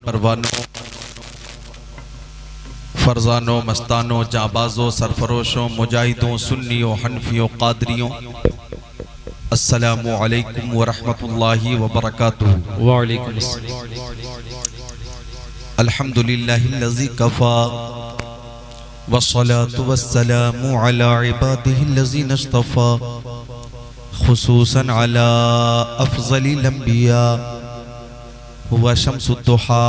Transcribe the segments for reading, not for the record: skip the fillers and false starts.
परवानों फरजानों मस्तानों जाबाजों सरफरोशों मुजाहिदों सुन्नियों हनफियों कादरियों अस्सलामु अलैकुम व रहमतुल्लाहि व बरकातुहू। वालेकुम अस्सलाम। अल्हम्दुलिल्लाहिल्लज़ी कफ़ा वस्सलातु वस्सलामु अला इबादिहिल्लज़ीना इस्तफ़ा खुसूसन अला अफ़ज़लिल अंबिया हुवा शम्सुद्दुहा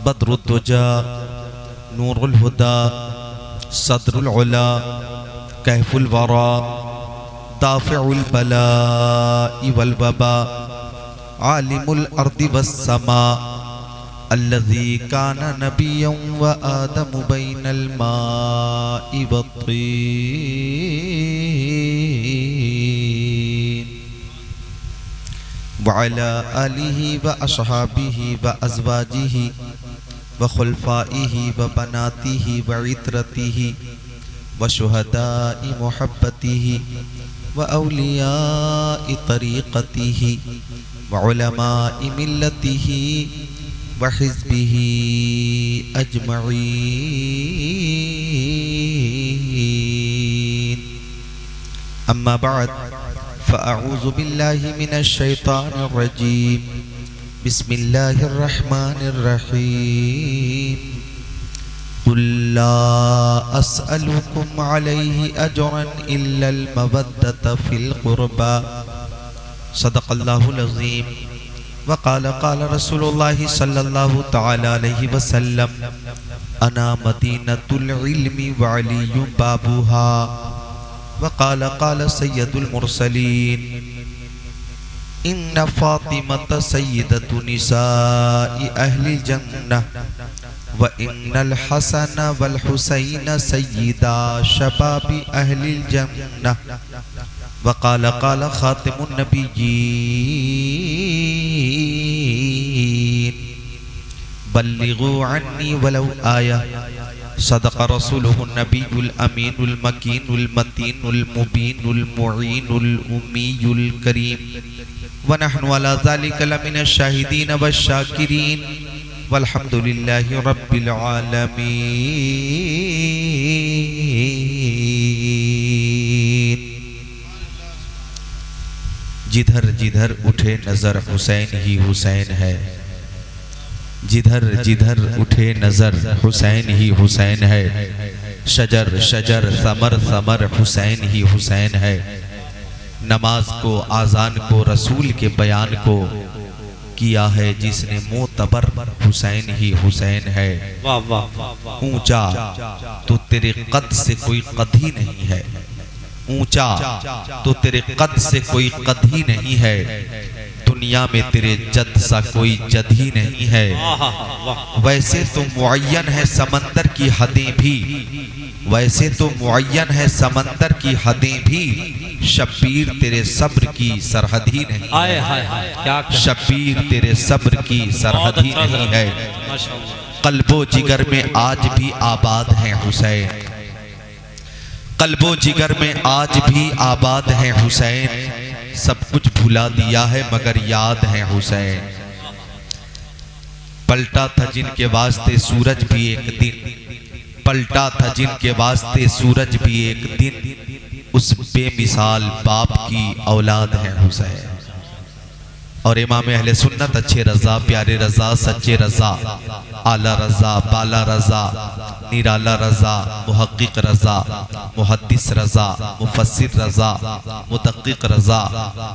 बद्रुद्दुजा नूरुल हुदा सदरुल उला कहफुल वरा दाफ़िउल बलाइ वल वबा आलिमुल अर्दि वस्समा अल्लज़ी काना नबिय्यन व आदम बैनल माइ वत्तीन व अला आलिहि व अस्हाबिहि व अज़वाजिहि व खुलफाइहि व बनातिहि व इत्रतिहि व शुहदाइ मुहब्बतिहि व औलियाइ तरीक़तिहि व उलमाइ मिल्लतिहि व हिज़्बिहि अजमईन। अम्मा बाद फ़अऊज़ु बिल्लाहि मिनश शैतानिर रजीम। बिस्मिल्लाहिर्रहमानिर्रहीम। कुल ला अस्अलुकुम अलैहि अजरन इल्लल मवद्दत फिल क़ुरबा। सदक़ल्लाहुल अज़ीम। वक़ाल क़ाल रसूलुल्लाहि सल्लल्लाहु तआला अलैहि वसल्लम अना मदीनतुल इल्मि व अलिय्युम बाबुहा। वक़ाल क़ाल सय्यदुल मुरसलीन इन्न फ़ातिमत सय्यदतु निसाइ अहलिल जन्नह व इन्नल हसन वल हुसैन सय्यदा शबाबि अहलिल जन्नह। वक़ाल क़ाल ख़ातिमुन नबिय्यीन बल्लिगू अन्नी वलौ आया। सदक़ रसूलुहुन नबियुल अमीनुल मकीनुल मतीनुल मुबीनुल मुईनुल उम्मीयुल करीम व नहनु अला ज़ालिका लमिनश शाहिदीन वश्शाकिरीन वल्हम्दुलिल्लाहि रब्बिल आलमीन। जिधर जिधर उठे नजर हुसैन ही हुसैन है, जिधर जिधर उठे नजर हुसैन ही हुसैन है। शजर शजर समर समर हुसैन ही हुसैन है। नमाज को आज़ान को रसूल के बयान को किया है जिसने मोतबर हुसैन ही हुसैन है। ऊंचा तो तेरे कद से कोई कद ही नहीं है, ऊंचा तो तेरे कद से कोई कद ही नहीं है। दुनिया में तेरे जद सा कोई जद ही नहीं है। वैसे तो मुअय्यन है समंदर की हदें भी, वैसे तो मुअय्यन है समंदर की हदें भी। शब्बीर तेरे सब्र की सरहद ही नहीं है, शब्बीर तेरे सब्र की सरहद ही नहीं है। कल्बो जिगर में आज भी आबाद है हुसैन, कल्बो जिगर में आज भी आबाद है हुसैन। सब कुछ भुला दिया है मगर याद है हुसैन। पलटा था जिनके वास्ते सूरज भी एक दिन, पलटा था जिनके वास्ते सूरज भी एक दिन। उस बेमिसाल बाप की औलाद है हुसैन। और इमाम अहले सुन्नत अच्छे रजा प्यारे रजा सच्चे रजा आला रजा बाला रजा निराला रजा मुहक्किक रजा मुहद्दिस रजा मुफस्सिर रजा मुदक्किक रजा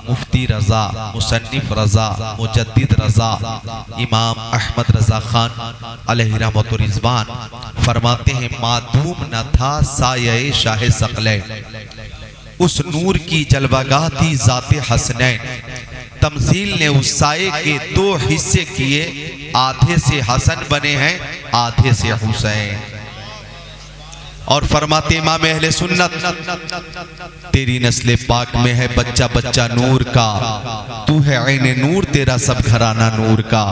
मुफ्ती रजा मुसन्निफ रजा मुजद्दिद रजा इमाम अहमद रजा खान अलैहि रहमत व रिज़वान फरमाते हैं माधूम न था साये शाह सकलैन। उस नूर की जलवागाह थी ज़ाते हसनैन। तमसील ने उस साये के दो हिस्से किए, आधे से हसन बने हैं आधे से हुसैन। और फरमाते इमाम अहले सुन्नत तेरी नस्ल पाक में है बच्चा बच्चा नूर का, तू है ऐने नूर तेरा सब घराना नूर का।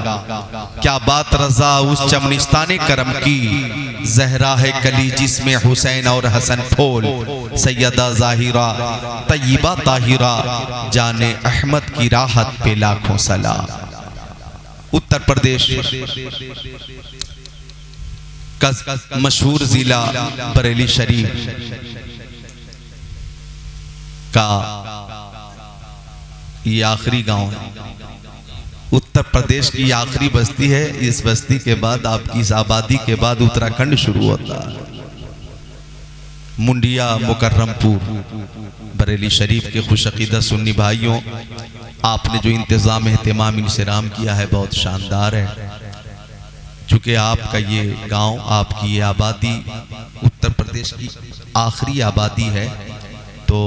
क्या बात रजा उस चमनिस्ताने करम की, जहरा है कली जिसमें हुसैन और हसन फूल। सैयदा जाहिरा तय्यबा ताहिरा जाने अहमद की राहत पे लाखों सलाम। उत्तर प्रदेश का मशहूर जिला बरेली शरीफ का ये आखिरी गांव है। उत्तर प्रदेश की आखिरी बस्ती है। इस बस्ती के बाद आपकी इस आबादी के बाद उत्तराखंड शुरू होता है। मुंडिया मुकर्रमपुर बरेली शरीफ के खुशअकीदा सुन्नी भाइयों, आपने जो इंतजाम एहतमाम इंसराम किया है बहुत शानदार है। चूँकि आपका ये गांव, आपकी ये आबादी उत्तर प्रदेश की आखिरी आबादी है, तो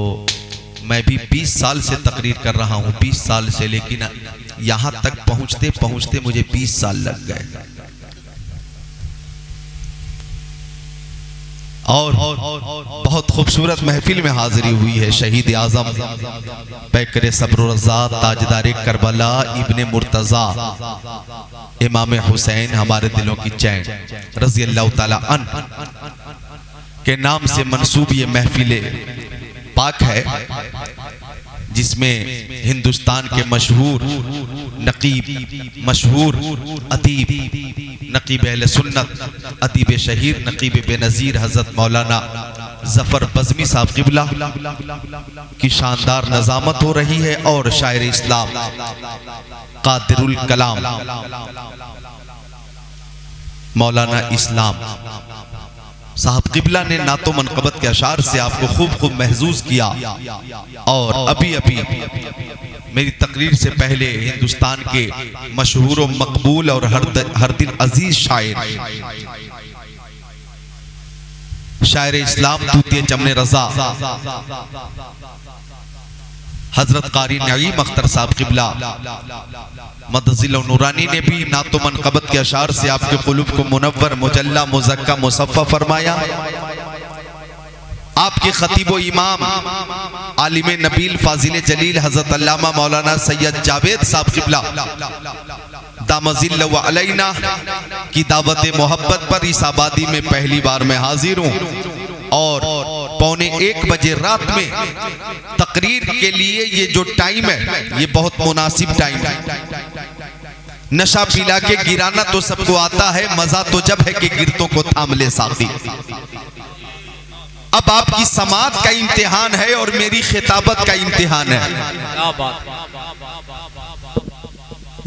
मैं भी 20 साल से तकरीर कर रहा हूँ, 20 साल से, लेकिन यहाँ तक पहुँचते पहुँचते मुझे 20 साल लग गए। और बहुत खूबसूरत महफिल में हाजिरी हुई है। शहीद आजम पैकर सब्र रज़ा ताजदार करबला इब्ने मुर्तज़ा इमाम हुसैन हमारे दिलों की चैन रज़ी अल्लाह ताला अन्हु के नाम से मंसूब ये महफिल पाक है, जिसमें हिंदुस्तान के मशहूर नकीब, मशहूर अदीब, नकीब अहले सुन्नत, अदीब शहीर, नकीब बेनज़ीर हज़रत मौलाना ज़फ़र बज़मी साहब क़िबला की शानदार नज़ामत हो रही है। और शायर इस्लाम क़ादिरुल कलाम मौलाना इस्लाम साहब क़िबला ने नातो मनक़बत के अशार से आपको खूब महजूज किया। और अभी अभी मेरी तकरीर से पहले हिंदुस्तान के मशहूर व मकबूल और हर दिल अजीज शायर इस्लाम तूतिया जमने रजा हजरत कारी नईम अख्तर साहब क़िबला मदजिल नूरानी ने भी नातो मनक़बत के अशार से आपके क़ुलूब को मुनव्वर, मुजल्ला, मुज़क्का, मुसफ़्फ़ा फरमाया। आपके खतीब व इमाम आलिम नबील फाजिल जलील हजरत अल्लामा मौलाना सैयद जावेद साहब क़िबला दामजिल व अलैना की दावत मोहब्बत पर इस आबादी में पहली बार मैं हाजिर हूँ। और 1:15 बजे रात में तकरीर के लिए ये जो टाइम है, ये बहुत मुनासिब टाइम है। नशा पिला के गिराना तो सबको आता है, मजा तो जब है कि गिरतों को थाम ले साथी। अब आपकी समात का इम्तिहान है और मेरी खिताबत का इम्तिहान है।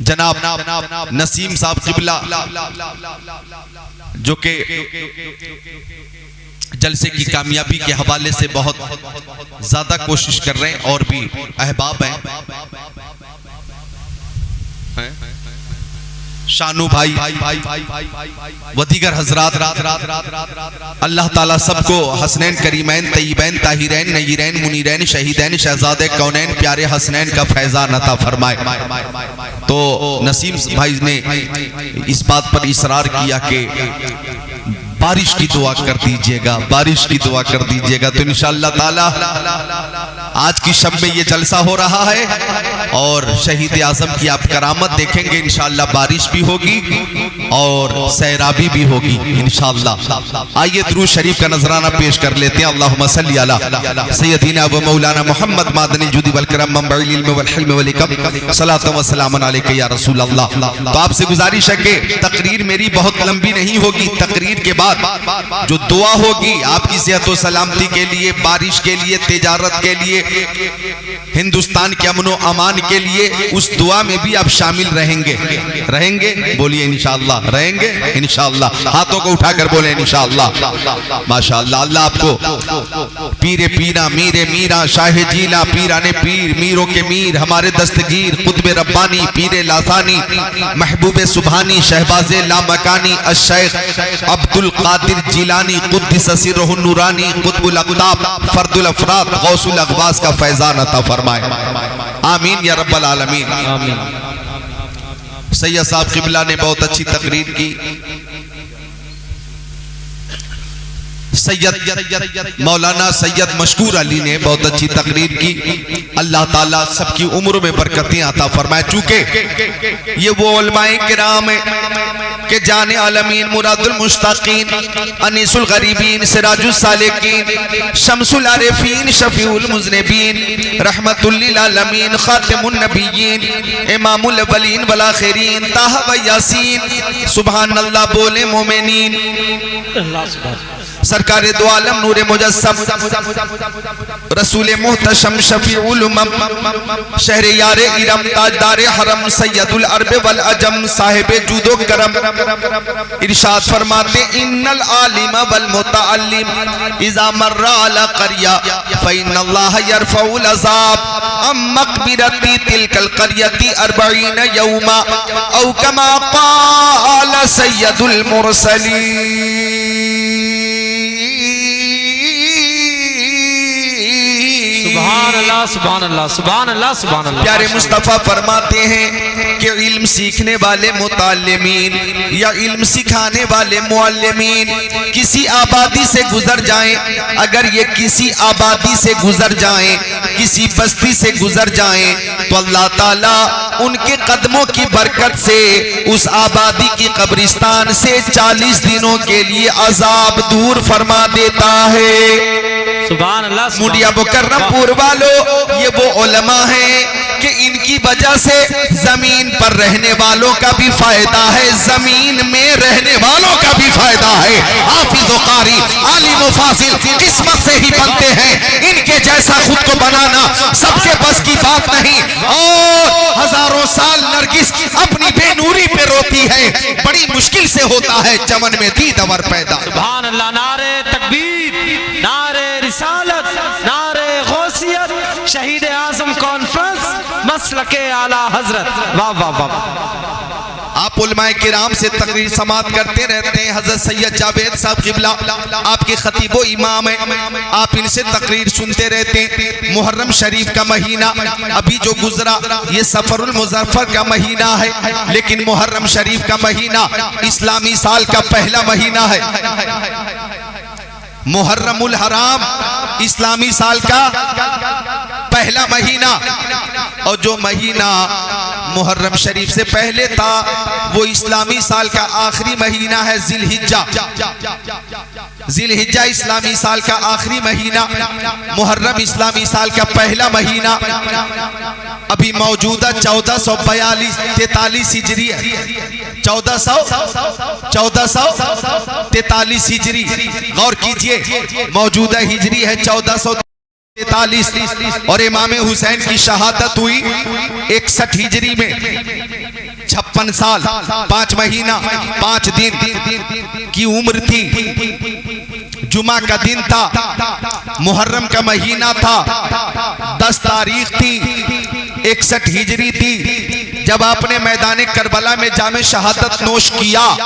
जनाब नसीम साहब क़िबला जो के जलसे की कामयाबी के हवाले से बहुत ज्यादा कोशिश कर रहे हैं, और भी अहबाब हैं, शानू भाई व दीगर हजरात, अल्लाह ताला सबको हसनैन, करीमैन, तय्यबैन, ताहिरैन, नय्यरैन, मुनीरैन, शहीदैन, शहजादे कौनैन, प्यारे हसनैन का फैजान अता फरमाए। तो नसीम भाई ने इस बात पर इसरार किया कि बारिश की दुआ कर दीजिएगा, बारिश की दुआ कर दीजिएगा। तो इंशाअल्लाह ताला आज की शब में ये जलसा हो रहा है और शहीद आजम की आप करामत देखेंगे। इंशाअल्लाह बारिश भी होगी और सैराबी भी होगी इंशाअल्लाह। आइए दुरूद शरीफ का नजराना पेश कर लेते हैं। अल्लाहुम्मा सल्ली अला सय्यदिना व मौलाना मुहम्मद मादनी जुदी वल करम मंबइल इल्म वल हिल्म वल हिकम सलातु व सलामुन अलैका या रसूल अल्लाह। तो आपसे गुजारिश है कि तकरीर मेरी बहुत लंबी नहीं होगी। तकरीर के बाद जो दुआ होगी आपकी सेहत व सलामती के लिए, बारिश के लिए, तिजारत के लिए, हिंदुस्तान के अमन व अमान के लिए, उस दुआ में भी आप शामिल रहेंगे। रहेंगे? बोलिए इंशाअल्लाह। रहेंगे इंशाअल्लाह। हाथों को उठाकर बोले इंशाअल्लाह। माशाअल्लाह। अल्लाह आपको पीरे पीरा, मीरे मीरा, शाहे जीला, पीराने पीर, मीरों के मीर, हमारे दस्तगीर, कुतुब रब्बानी, पीरे लासानी, महबूब सुभानी, शहबाजे लामकानी, अश-शेख अब्दुल कादिर जिलानी, कुद्दिस सिर्रुहु नूरानी, कुतुबुल अक़ताब, फर्दुल अफ़राद, गौसुल अग़वास का फैज़ान अता फरमाए। आमीन या रब्बल आलमीन। सैयद साहब क़िबला ने बहुत अच्छी तकरीर की। सैयद मौलाना सैयद मशकूर अली ने बहुत अच्छी तकरीर की। अल्लाह ताला सबकी उम्र में बरकतें अता फरमाए। चूंकि ये वो उलमाए किराम है कि जाने आलमीन मुरादुल मुश्ताकीन अनीसुल गरीबीन सिराजुल सालिकीन शम्सुल आरिफीन शफीउल मुज़निबीन रहमतुल लिल आलमीन खातिमुन नबिय्यीन इमामुल अव्वलीन वल आखिरीन ताहा व यासीन सुभानअल्लाह बोले मोमिनीन। सरकार दो आलम नूरे मुजस्सम रसूल मुहतशम शफीउल उमम शहर यारे इरम ताजदार हरम सैयदुल अरब वल अजम साहिब जूदो करम इरशाद फरमाते इन्नल आलिम वल मुतअल्लिम इज़ा मर्रा अला क़रिया फ़इन्नल्लाह यरफ़उल अज़ाब अम मक़बिरती तिलकल क़रियती 40 यौमा औ कमा क़ाल सैयदुल मुरसलीन। सुभान अल्लाह सुभान अल्लाह सुभान अल्लाह सुभान अल्लाह। प्यारे मुस्तफ़ा फरमाते हैं कि इल्म सीखने वाले मुताल्लिमीन या इल्म सिखाने वाले मुअल्लिमीन किसी आबादी से गुजर जाएं, अगर ये किसी आबादी से गुजर जाएं, किसी बस्ती से गुजर जाएं, तो अल्लाह ताला उनके कदमों की बरकत से उस आबादी की कब्रिस्तान से 40 दिनों के लिए अजाब दूर फरमा देता है। सुभान अल्लाह। मुंडिया मुकर्रमपुर वालों, ये वो उलमा हैं कि इनकी वजह से जमीन पर रहने वालों का भी फायदा है, जमीन में रहने वालों का भी फायदा है। हाफिज़ कारी आलिम फासिल किस्मत से ही बनते हैं, इनके जैसा खुद को बनाना सबके बस की बात नहीं। और हजारों साल नरगिस अपनी बेनूरी पे रोती है, बड़ी मुश्किल से होता है चमन में दीदवर पैदा। सुभान अल्लाह। नारे तकबीर, नारे रिसालत, नारे गौसियत, शहीद आज़म कॉन्फ्रेंस, मसलके आला हजरत। वाह वाह वाह। आप उलमाए किराम से तकरीर समात करते रहते हैं। हजरत सैयद जावेद साहब क़िबला आपके खतीबो इमाम है, आप इनसे तकरीर सुनते रहते हैं। मुहर्रम शरीफ का महीना अभी जो गुजरा ये सफरुल मुज़फ्फर का महीना है, लेकिन मुहर्रम शरीफ का महीना इस्लामी साल का पहला महीना है। मुहर्रमुल हराम इस्लामी साल का पहला महीना, और जो महीना मुहर्रम शरीफ से पहले था वो इस्लामी साल का आखिरी महीना है जिलहिज्जा। जिलहिज्जा इस्लामी साल का आखिरी महीना, मुहर्रम इस्लामी साल का पहला महीना। अभी मौजूदा 1443 हिजरी है, 1443 हिजरी। गौर कीजिए, मौजूदा हिजरी है 1443 और इमाम हुसैन की शहादत हुई 61 हिजरी में। 56 साल 5 महीना 5 दिन की उम्र थी। जुमा का दिन था, मुहर्रम का महीना था, 10 तारीख थी, 61 हिजरी थी जब आपने मैदान करबला में जामे शहादत नोश किया।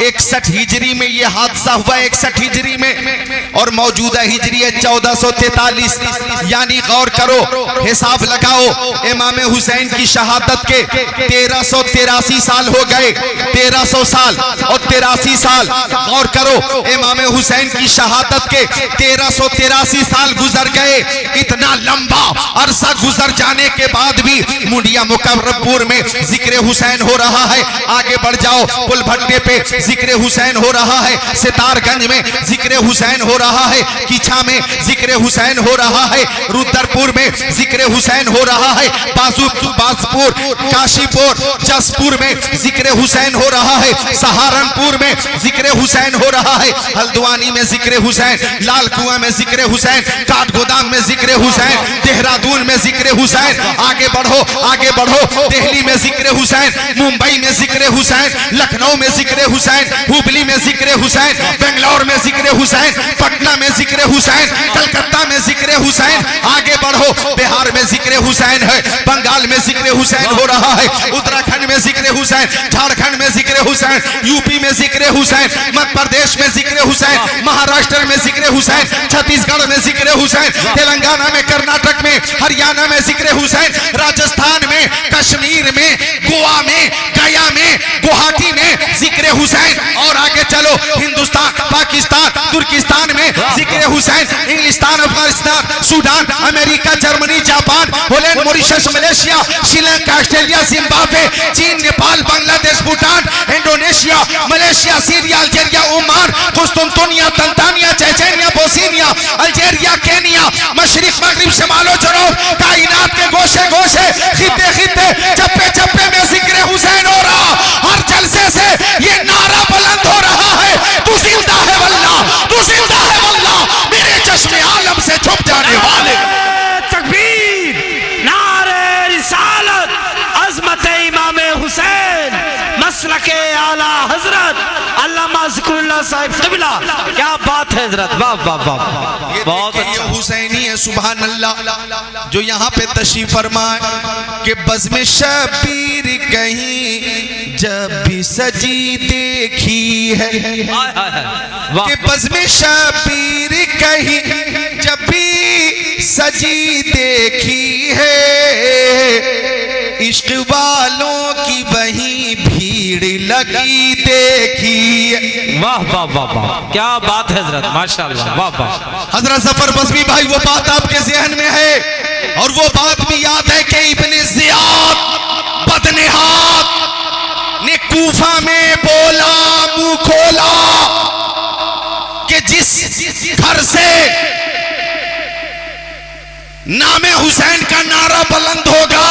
61 हिजरी में यह हादसा हुआ, 61 हिजरी में, और मौजूदा हिजरी है 1443। यानी गौर करो, हिसाब लगाओ, इमाम हुसैन की शहादत के 1383 साल हो गए। 1300 साल और 83 साल। गौर करो, इमाम हुसैन की शहादत के 1383 साल गुजर गए। इतना लंबा अरसा गुजर जाने के बाद भी मुंडिया मुकर्रमपुर में जिक्र हुसैन हो रहा है। आगे बढ़ जाओ, पुल भट्टे पे जिक्र हुसैन हो रहा है, सितारगंज में जिक्र हुसैन हो रहा है, किछा में जिक्र हुसैन हो रहा है, रुद्रपुर में जिक्र हुसैन हो रहा है, बासपुर, काशीपुर, जसपुर में जिक्र हुसैन हो रहा है, सहारनपुर में जिक्र हुसैन हो रहा है, हल्द्वानी में जिक्र हुसैन, लाल कुआं में जिक्र हुसैन, काठगोदाम में जिक्र हुसैन, देहरादून में जिक्र हुसैन। आगे बढ़ो, आगे बढ़ो, दिल्ली में जिक्र हुसैन, मुंबई में जिक्र हुसैन, लखनऊ में जिक्र हुसैन, हुबली में जिक्र हुसैन, बेंगलोर में जिक्र हुसैन, पटना में जिक्र हुसैन, कलकत्ता में जिक्र हुसैन। आगे बढ़ो, बिहार में जिक्र हुसैन है, बंगाल में जिक्र हुसैन हो रहा है, उत्तराखंड में जिक्र हुसैन, झारखंड में जिक्र हुसैन, यूपी में जिक्र हुसैन, मध्य प्रदेश में जिक्र हुसैन, महाराष्ट्र में जिक्र हुसैन, छत्तीसगढ़ में जिक्र हुसैन, तेलंगाना में, कर्नाटक में, हरियाणा में जिक्र हुसैन, राजस्थान में, कश्मीर कश्मीर में, गोवा में, गया में, गुवाहाटी में जिक्र हुसैन। और आगे चलो हिंदुस्तान, पाकिस्तान, तुर्किस्तान में जिक्र हुसैन, इंग्लिस्तान, Afghanistan, Sudan, America, Germany, Japan, Holland, Mauritius, Malaysia, Sri Lanka, Australia, Zimbabwe, चीन, Nepal, Bangladesh, Bhutan, Indonesia, Malaysia, Syria, Algeria, Oman, कुस्तुनतुनिया, Tanzania, Chechnya, Bosnia, Algeria, Kenya, मशरिक, मगरिब, शमालो जनूब, कायनात के गोशे गोशे, खिते खिते, चप्पे चप्पे में जिक्र हुसैन हो रहा। हर जलसे से ये नारा बुलंद हो रहा है, तू जिंदा है वल्लाह, तू जिंदा है वल्लाह, मेरे चश्मे आलम से छुप जाने वाले। तकबीर, नारे रिसालत, अज़मत इमाम हुसैन, मसलके आला हजरत अल्लामा ज़िक्रुल्लाह साहिब क़िबला। क्या बात है हजरत, वाह वाह वाह, बहुत अच्छा। हुसैनी है, सुभान अल्लाह, जो यहाँ पे तशरीफ फरमाए कि बज़्म शबीर कहीं जब भी सजी देखी है, कि बज़्म शबीर कहीं जब भी सजी देखी है, इश्क वालों की वहीं भीड़ लगी देखी। वाह वाह वाह वाह, क्या बात है हजरत, माशाअल्लाह, वाह वाह। हजरत जफर बज़मी भाई, वो बात आपके ज़हन में है और वो बात भी याद है कि इब्ने ज़ियाद बदनेहात ने कूफा में बोला, मुंह खोला कि जिस घर से नामे हुसैन का नारा बुलंद होगा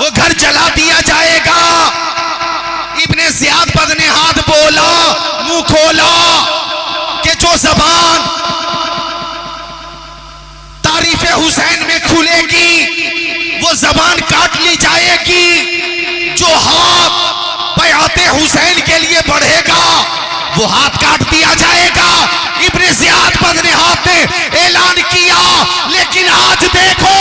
वो घर जला दिया जाएगा। इब्ने ज़ियाद बदनेहात बोला, मुंह खोला कि जो जबान तारीफ हुसैन में खुलेगी वो जबान काट ली जाएगी। जो हाथ बयाते हुसैन के लिए बढ़ेगा वो हाथ काट दिया जाएगा। इब्ने ज़ियाद बदनेहात ने ऐलान किया, लेकिन आज देखो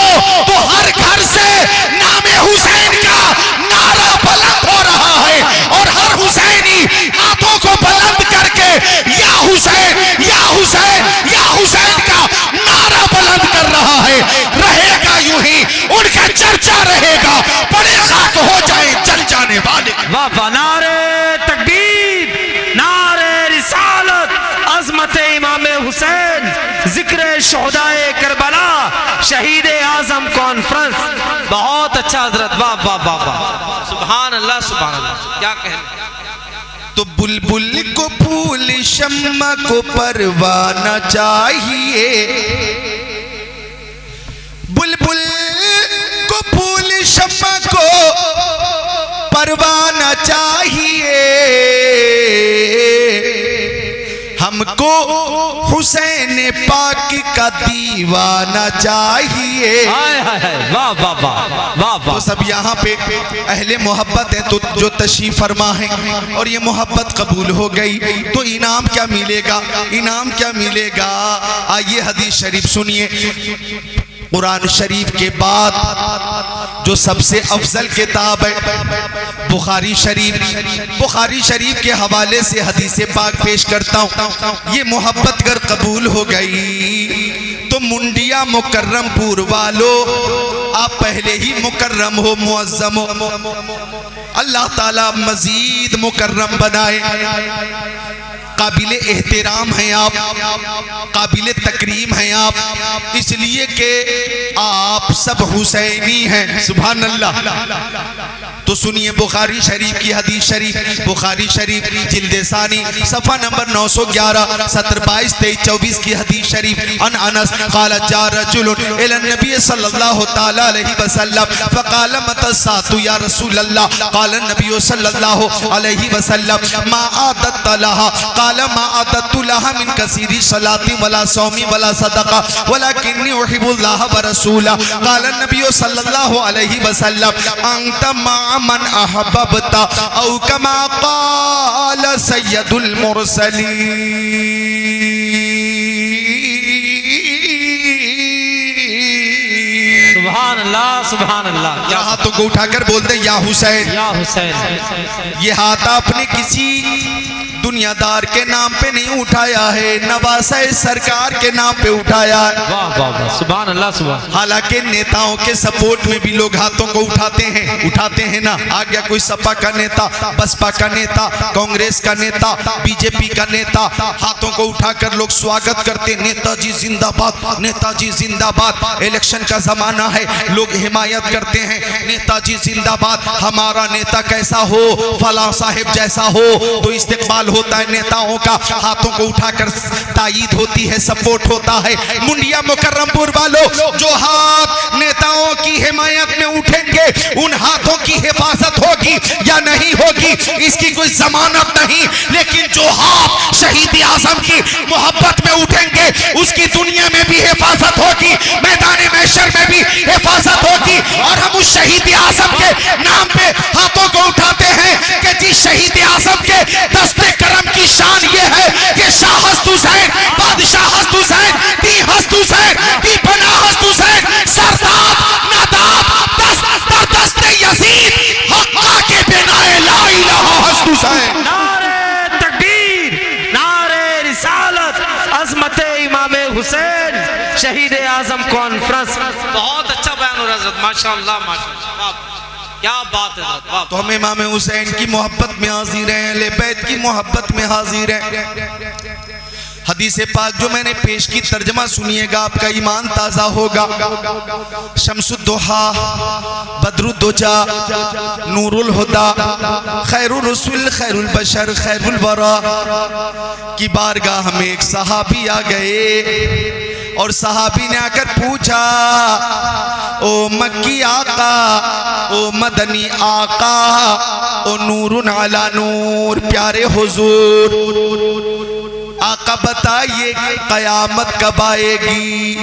तो हर घर से नामे हुसैन का नारा बुलंद हो रहा है और हर हुसैनी हाथों को बुलंद करके या हुसैन, या हुसैन, या हुसैन का नारा बुलंद कर रहा है। रहेगा यूं ही, उनका चर्चा रहेगा, बड़े खाक हो जाए जल जाने वाले। वाह वाह, नारे तकबीर, नारे रिसालत, अज़मत इमाम हुसैन, जिक्र शुहदाए करबला, शहीद आजम कॉन्फ्रेंस। बहुत अच्छा हजरत, वाह वाह वाह वाह, सुभान अल्लाह, सुभान अल्लाह, क्या कहें। तो बुलबुल को फूल शम्मा को परवाना चाहिए, बुलबुल को फूल शम्मा को परवाना चाहिए, हमको हुसैन पाक का दीवाना चाहिए। वाह वाह वाह वाह वाह। तो सब यहाँ पे अहले मोहब्बत है, तो जो तशरीफ फरमा है और ये मोहब्बत कबूल हो गई तो इनाम क्या मिलेगा, इनाम क्या मिलेगा। आइए हदीस शरीफ सुनिए। कुरान शरीफ के बाद जो सबसे अफजल किताब है बुखारी शरीफ, बुखारी शरीफ के हवाले से हदीस पाक पेश करता हूँ। ये मोहब्बत अगर कबूल हो गई तो मुंडिया मुकर्रमपुर वालों, आप पहले ही मुकर्रम हो, मुअज़्ज़म हो, अल्लाह ताला मजीद मुकर्रम बनाए। काबिल एहतराम हैं आप, काबिल तकरीम हैं आप, इसलिए कि आप सब हुसैनी हैं। सुभान अल्लाह। तो सुनिए बुखारी शरीफ की हदीस शरीफ, बुखारी शरीफ जिल्द सानी सफ़ा नंबर 911 17 22 23 24 की हदीस शरीफ। अन अनस क़ाल जा रजुलुन इला नबी सल्लल्लाहु तआला अलैहि वसल्लम फ़क़ाल मता सातु या रसूल अल्लाह। क़ाल नबी सल्लल्लाहु अलैहि वसल्लम मा आदत लहा, क़ाल मा आदत लहा मिन कसीरी सलाती वला सौमी वला सदका वलाकिन्नी उहिब्बुल्लाह व रसूला। क़ाल नबी सल्लल्लाहु अलैहि वसल्लम अंत मन अहबबता औ कमा क़ाल सय्यदुल मुरसलीन। सुभान अल्लाह, सुभान अल्लाह। या हाथों को उठाकर बोल दे या हुसैन। या हुसैन। ये हाथ आपने किसी दुनियादार के नाम पे नहीं उठाया है, नवासा सरकार के नाम पे उठाया है। वाह वाह वाह, सुभान अल्लाह, सुभान। हालांकि नेताओं के सपोर्ट में भी लोग हाथों को उठाते हैं ना। आ गया कोई सपा का नेता, बसपा का नेता, कांग्रेस का नेता, बीजेपी का नेता, हाथों को उठाकर लोग स्वागत करते, नेताजी जिंदाबाद, नेताजी जिंदाबाद। इलेक्शन का जमाना है, लोग हिमायत करते हैं, नेताजी जिंदाबाद, हमारा नेता कैसा हो, फला साहिब जैसा हो। तो इस्तेकबाल होता है नेताओं का, हाथों को उठाकर तायीद होती है, सपोर्ट होता है। मुंडिया मुकर्रमपुर वालों, जो हाथ नेताओं की हिमायत में उठेंगे उन हाथों की हिफाजत होगी या नहीं होगी इसकी कोई जमानत नहीं, लेकिन जो हाथ शहीद आजम की मोहब्बत में उठेंगे उसकी दुनिया में भी हिफाजत होगी, मैदान महशर में भी हिफाजत होगी। और हम उस शहीद आजम के नाम पे हाथों को उठाते हैं कि जी शहीद आजम के दस्ते करम की शान ये है कि शाह हस्त हुसैन, बादशाह हस्त हुसैन, दी हस्त हुसैन, दी बना हस्त हुसैन, सरदार नादाब दस्त दस्ते यजीद, हक्का के बिनाए ला इलाहा हस्त हुसैन। नारे तकबीर, नारे रिसालत, अज़मत इमाम हुसैन, शहीद आजम कॉन्फ्रेंस। बहुत अच्छा बयान हो रहा है हज़रत, माशाअल्लाह माशाअल्लाह, क्या बात है हज़रत। तो हम इमाम हुसैन की मोहब्बत में हाजिर हैं, अहले बैत की मोहब्बत में हाजिर हैं। हदीस पाक जो मैंने पेश की, तर्जमा सुनिएगा, आपका ईमान ताज़ा होगा। शम्सुद्दुहा, बदरुद्दुजा, नूरुल हुदा, खैरुर रसूल, खैरुल बशर, खैरुल वरा की बारगाह में एक सहाबी आ गए और सहाबी ने आकर पूछा, ओ मक्की आका, ओ मदनी आका, ओ नूरुन अला नूर, प्यारे हुजूर, आका बताइए कयामत कब आएगी,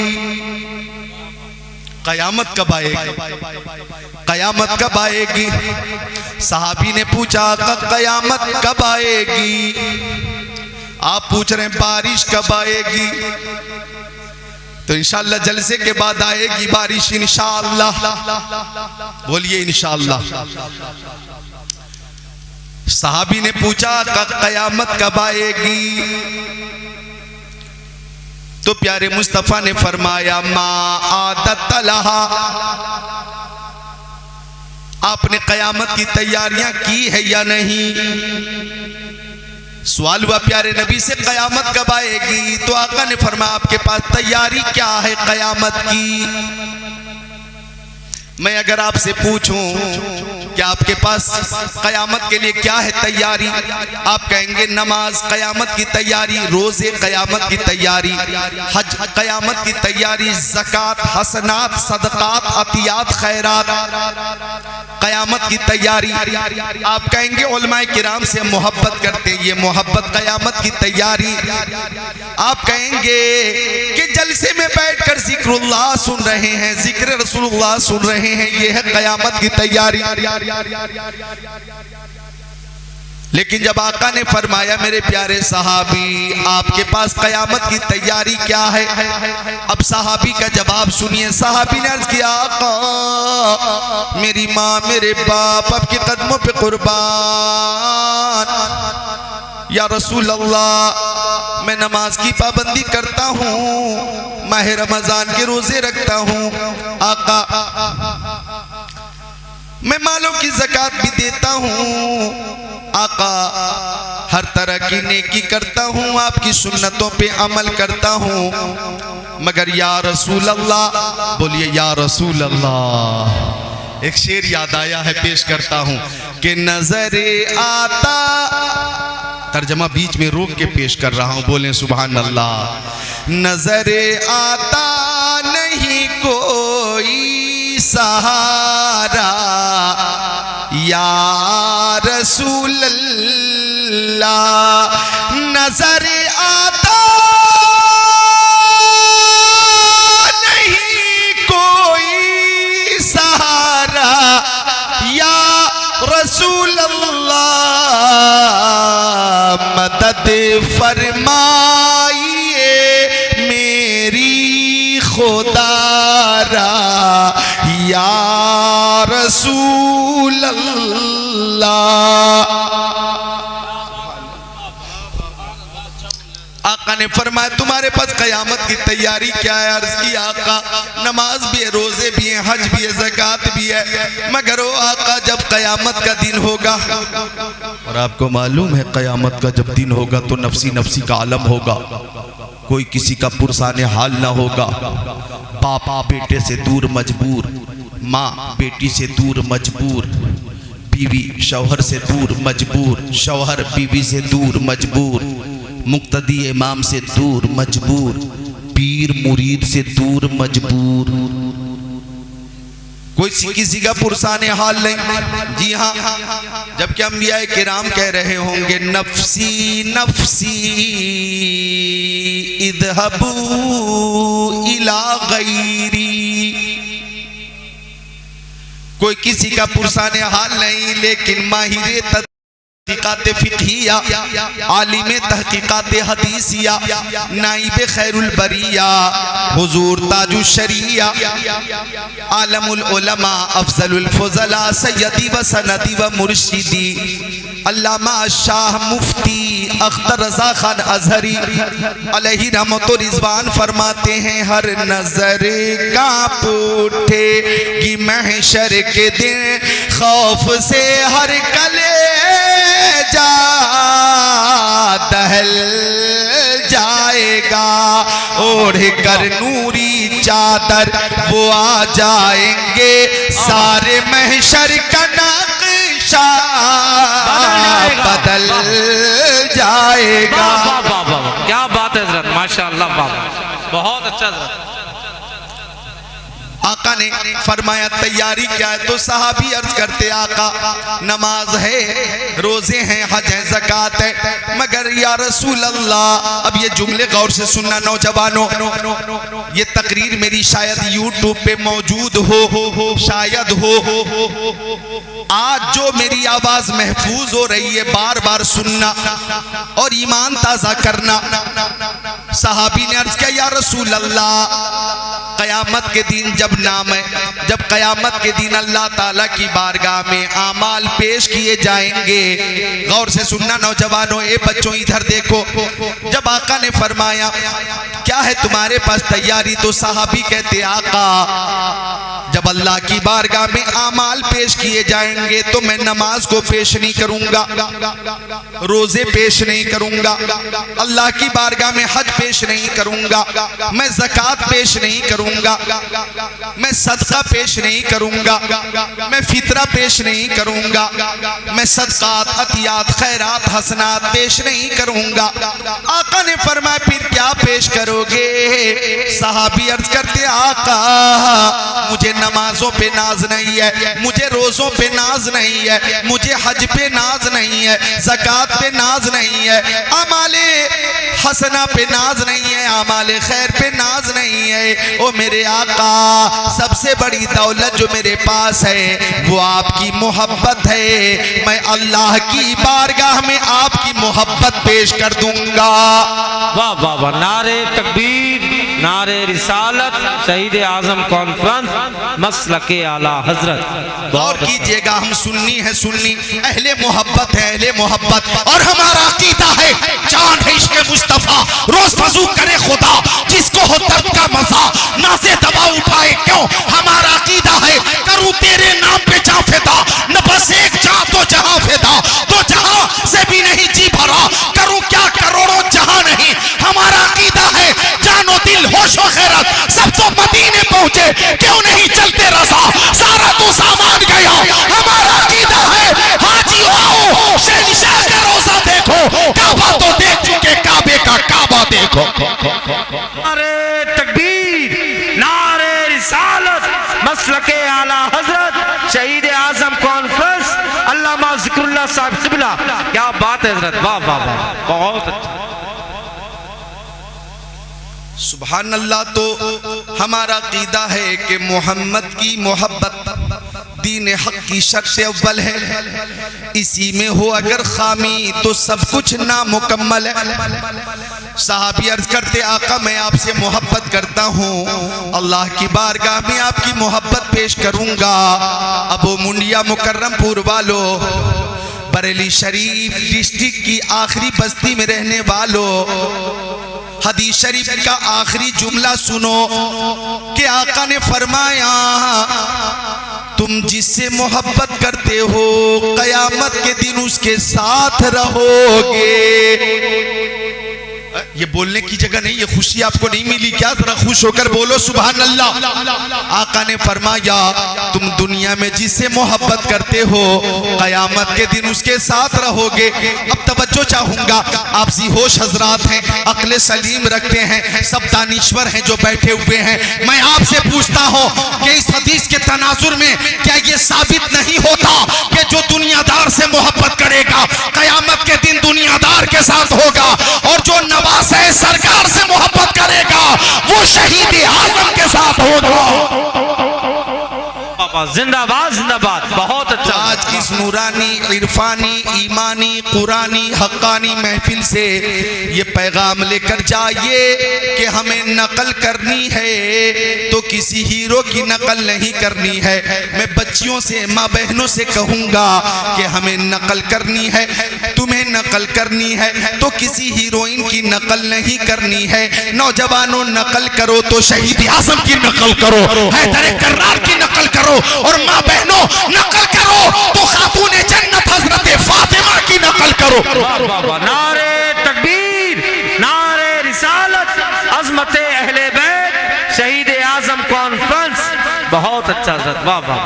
कयामत कब आएगी, कयामत कब आएगी। सहाबी ने पूछा आका कयामत कब आएगी, आप पूछ रहे हैं बारिश कब आएगी, तो इंशाअल्लाह जलसे के बाद आएगी बारिश, इंशाअल्लाह, बोलिए इंशाअल्लाह। सहाबी ने पूछा कयामत कब आएगी, तो प्यारे मुस्तफा ने फरमाया मा आदत लहा, आपने कयामत की तैयारियां की है या नहीं। सवाल हुआ प्यारे नबी से कयामत कब आएगी, तो आका ने फरमाया आपके पास तैयारी क्या है कयामत की। मैं अगर आपसे पूछूं कि आपके पास कयामत के लिए क्या है तैयारी, आप कहेंगे नमाज कयामत की तैयारी, रोजे कयामत की तैयारी, हज कयामत की तैयारी, ज़कात, हसनात, सदकात, अतियात, खैरात कयामत की तैयारी। आप कहेंगे उलमाए किराम से मोहब्बत करते हैं, ये मोहब्बत कयामत की तैयारी। आप कहेंगे कि जलसे में बैठकर जिक्रुल्लाह सुन रहे हैं, जिक्र रसूलुल्लाह सुन रहे हैं, ये है कयामत की तैयारी। लेकिन जब आका ने फरमाया मेरे प्यारे सहाबी आपके पास कयामत की तैयारी क्या है, अब सहाबी का जवाब सुनिए। सहाबी ने अर्ज किया आका मेरी माँ मेरे बाप आपके कदमों पे कुर्बान, या रसूल अल्लाह मैं नमाज की पाबंदी करता हूँ, माह रमजान के रोजे रखता हूँ, आका मैं मालों की ज़कात भी देता हूँ, आका हर तरह की नेकी करता हूँ, आपकी सुन्नतों पे अमल करता हूँ, मगर या रसूल अल्लाह, बोलिए या रसूल अल्लाह। एक शेर याद आया है, पेश करता हूँ कि नजरे आता, तर्जमा बीच में रोक के पेश कर रहा हूँ, बोले सुभान अल्लाह। नजरे आता नहीं कोई सहारा या रसूल अल्लाह, नजर आता नहीं कोई सहारा या रसूल अल्लाह, मदद फरमाइए मेरी खुदारा ने फरमाया तुम्हारे पास क़यामत की तैयारी क्या है? अर्ज़ की आका नमाज भी है, रोजे भी है, हज भी है, ज़कात भी है, मगर ओ आका जब क़यामत का दिन होगा, और आपको मालूम है क़यामत का जब दिन होगा तो नफसी नफसी का आलम होगा, कोई किसी का पुरसाने हाल ना होगा। बाप बेटे से दूर मजबूर, माँ बेटी से दूर मजबूर, बीवी शौहर से दूर मजबूर, शौहर बीवी से दूर मजबूर, मुक्तदी इमाम से दूर मजबूर, पीर मुरीद से दूर मजबूर, कोई किसी का पुरसाने हाल नहीं। जी हाँ, जबकि अंबिया किराम कह रहे होंगे नफसी नफसी इज़हबू इला गैरी, कोई किसी का पुरसाने हाल नहीं, लेकिन माहिर तहकीकात फिक़हिया, आलिम तहकीकात हदीसिया, नाइब खैरुल बरिया, हुजूर ताजुल शरिया, आलमुल उलमा, अफजलुल फुज़ला, सय्यदी व सनदी व मुर्शिदी, अल्लामा शाह मुफ्ती अख्तर रज़ा खान अज़हरी अलैहि रहमत व रिज़वान फरमाते हैं हर नजर कांप उठेगी महशर के दिन, खौफ से हर कलेजा दहल जाएगा, ओढ़ कर नूरी चादर वो आ जाएंगे, सारे महशर का नक्शा बदल जाएगा। क्या बात है हज़रत, माशाअल्लाह, बहुत अच्छा हज़रत। आका ने फरमाया तैयारी क्या है? तो सहाबी अर्ज करते आका नमाज है, रोजे हैं, हज है, ज़कात है, मगर या रसूल अल्लाह, अब ये जुमले गौर से सुनना नौजवानों, ये तकरीर मेरी शायद यूट्यूब पे मौजूद हो, शायद हो, आज जो मेरी आवाज महफूज हो रही है बार बार सुनना और ईमान ताज़ा करना। सहाबी ने अर्ज किया या रसूल अल्लाह क़यामत के दिन जब नाम है, जब क़यामत के दिन अल्लाह ताला की बारगाह में आमाल पेश किए जाएंगे, गौर से सुनना नौजवानों, ए बच्चों इधर देखो, जब आका ने फरमाया क्या है तुम्हारे पास तैयारी, तो सहाबी कहते आका जब अल्लाह की बारगाह में आमाल पेश किए जाएंगे तो मैं नमाज को पेश नहीं करूंगा, रोजे पेश नहीं करूंगा, अल्लाह की बारगाह में हज पेश नहीं करूंगा, मैं ज़कात पेश नहीं करूंगा, मैं सदका पेश नहीं करूंगा, मैं फितरा पेश नहीं करूंगा, मैं सदकात अतियात खैरात हसनात पेश नहीं करूंगा। आका ने फरमाया फिर क्या पेश करोगे? सहाबी अर्ज करते आका मुझे नमाजों पे नाज नहीं है, मुझे रोजों पे नाज नहीं है, मुझे हज पे नाज नहीं है, ज़कात पे नाज नहीं है, अमाले हसना पे नाज नहीं है, अमाले खैर पे नाज नहीं है। ओ मेरे आका सबसे बड़ी दौलत जो मेरे पास है वो आपकी मोहब्बत है, मैं अल्लाह की बारगाह में आपकी मोहब्बत पेश कर दूंगा। वाह वाह वाह, नारे तकबीर, नारे रिसालत, शहीद आजम कॉन्फ्रेंस, मसलके आला हजरत। गौर कीजिएगा, हम सुन्नी है, सुन्नी अहले मोहब्बत है, अहले मोहब्बत, और हमारा अकीदा है जान है इश्क़ मुस्तफा, रोज वज़ू करे खुदा जिसको हो दर्द का मजा, ना से दवा उठाए क्यों, हमारा अकीदा है करूं तेरे नाम पे जा फिदा, न बस एक जा तो जहां फिदा, तो जहां से भी नहीं जी भरा, करूं क्या करोड़ों जहां नहीं, हमारा अकीदा है जानो दिल होशो खैरत सब तो मदीने पहुंचे, क्यों नहीं चलते रज़ा, सारा तो सामान गया, हमारा अकीदा है हाजी आओ शहंशाह का रोजा देखो, काबा तो देख चुके, काबे का काबा देखो। नारे तकबीर, नारे रिसालत, मसलके आला हजरत, शहीद आजम कॉन्फ्रेंस, अल्लामा ज़िक्रुल्लाह साहब क़िबला। क्या बात है हजरत, वाह वाह वाह, बहुत अच्छा। सुभान अल्लाह। तो हमारा क़ीदा है कि मोहम्मद की मोहब्बत दीन हक की शर्त अव्वल है, इसी में हो अगर खामी तो सब कुछ नामुकम्मल है। सहाबी अर्ज करते आका मैं आपसे मोहब्बत करता हूँ, अल्लाह की बारगाह में आपकी मोहब्बत पेश करूँगा। अबू मुंडिया मुकर्रमपुर वालों, बरेली शरीफ डिस्ट्रिक्ट की आखिरी बस्ती में रहने वालों, हदीस शरीफ का आखिरी जुमला सुनो कि आका ने फरमाया तुम जिससे मोहब्बत करते हो कयामत के दिन उसके साथ रहोगे। ये बोलने की जगह नहीं, ये खुशी आपको नहीं मिली क्या? जरा खुश होकर बोलो सुभान अल्लाह। आका ने फरमाया तुम दुनिया में जिससे मोहब्बत करते हो कयामत के दिन उसके साथ रहोगे। अब तवज्जो चाहूंगा, आप होश हजरात हैं, अक्ल सलीम रखते हैं, सब दानिश्वर हैं जो बैठे हुए हैं। मैं आपसे पूछता हूं कि इस हदीस के तनाजुर में क्या ये साबित नहीं होता कि जो दुनियादार से मोहब्बत करेगा कयामत के दिन दुनियादार के साथ होगा, और जो नवाज है सरकार से मोहब्बत करेगा वो शहीद आजम के साथ होगा। जिंदाबाद जिंदाबाद, बहुत अच्छा। आज की इस नूरानी इरफानी ईमानी कुरानी हक्कानी महफिल से ये पैगाम लेकर जाइए कि हमें नकल करनी है तो किसी हीरो की नकल नहीं करनी है। मैं बच्चियों से माँ बहनों से कहूंगा कि हमें नकल करनी है, तुम्हें नकल करनी है तो किसी हीरोइन की नकल नहीं करनी है। नौजवानों नकल करो तो शहीद आजम की नकल करो, हैदर कर्रार की नकल करो, और माँ बहनों नकल करो तो खातूने जन्नत हजरत फातिमा की नकल करो। नारे तकबीर, नारे रिसालत, अज़मत अहले बैत, शहीद आजम कॉन्फ्रेंस। बहुत अच्छा सर, वाह वाह,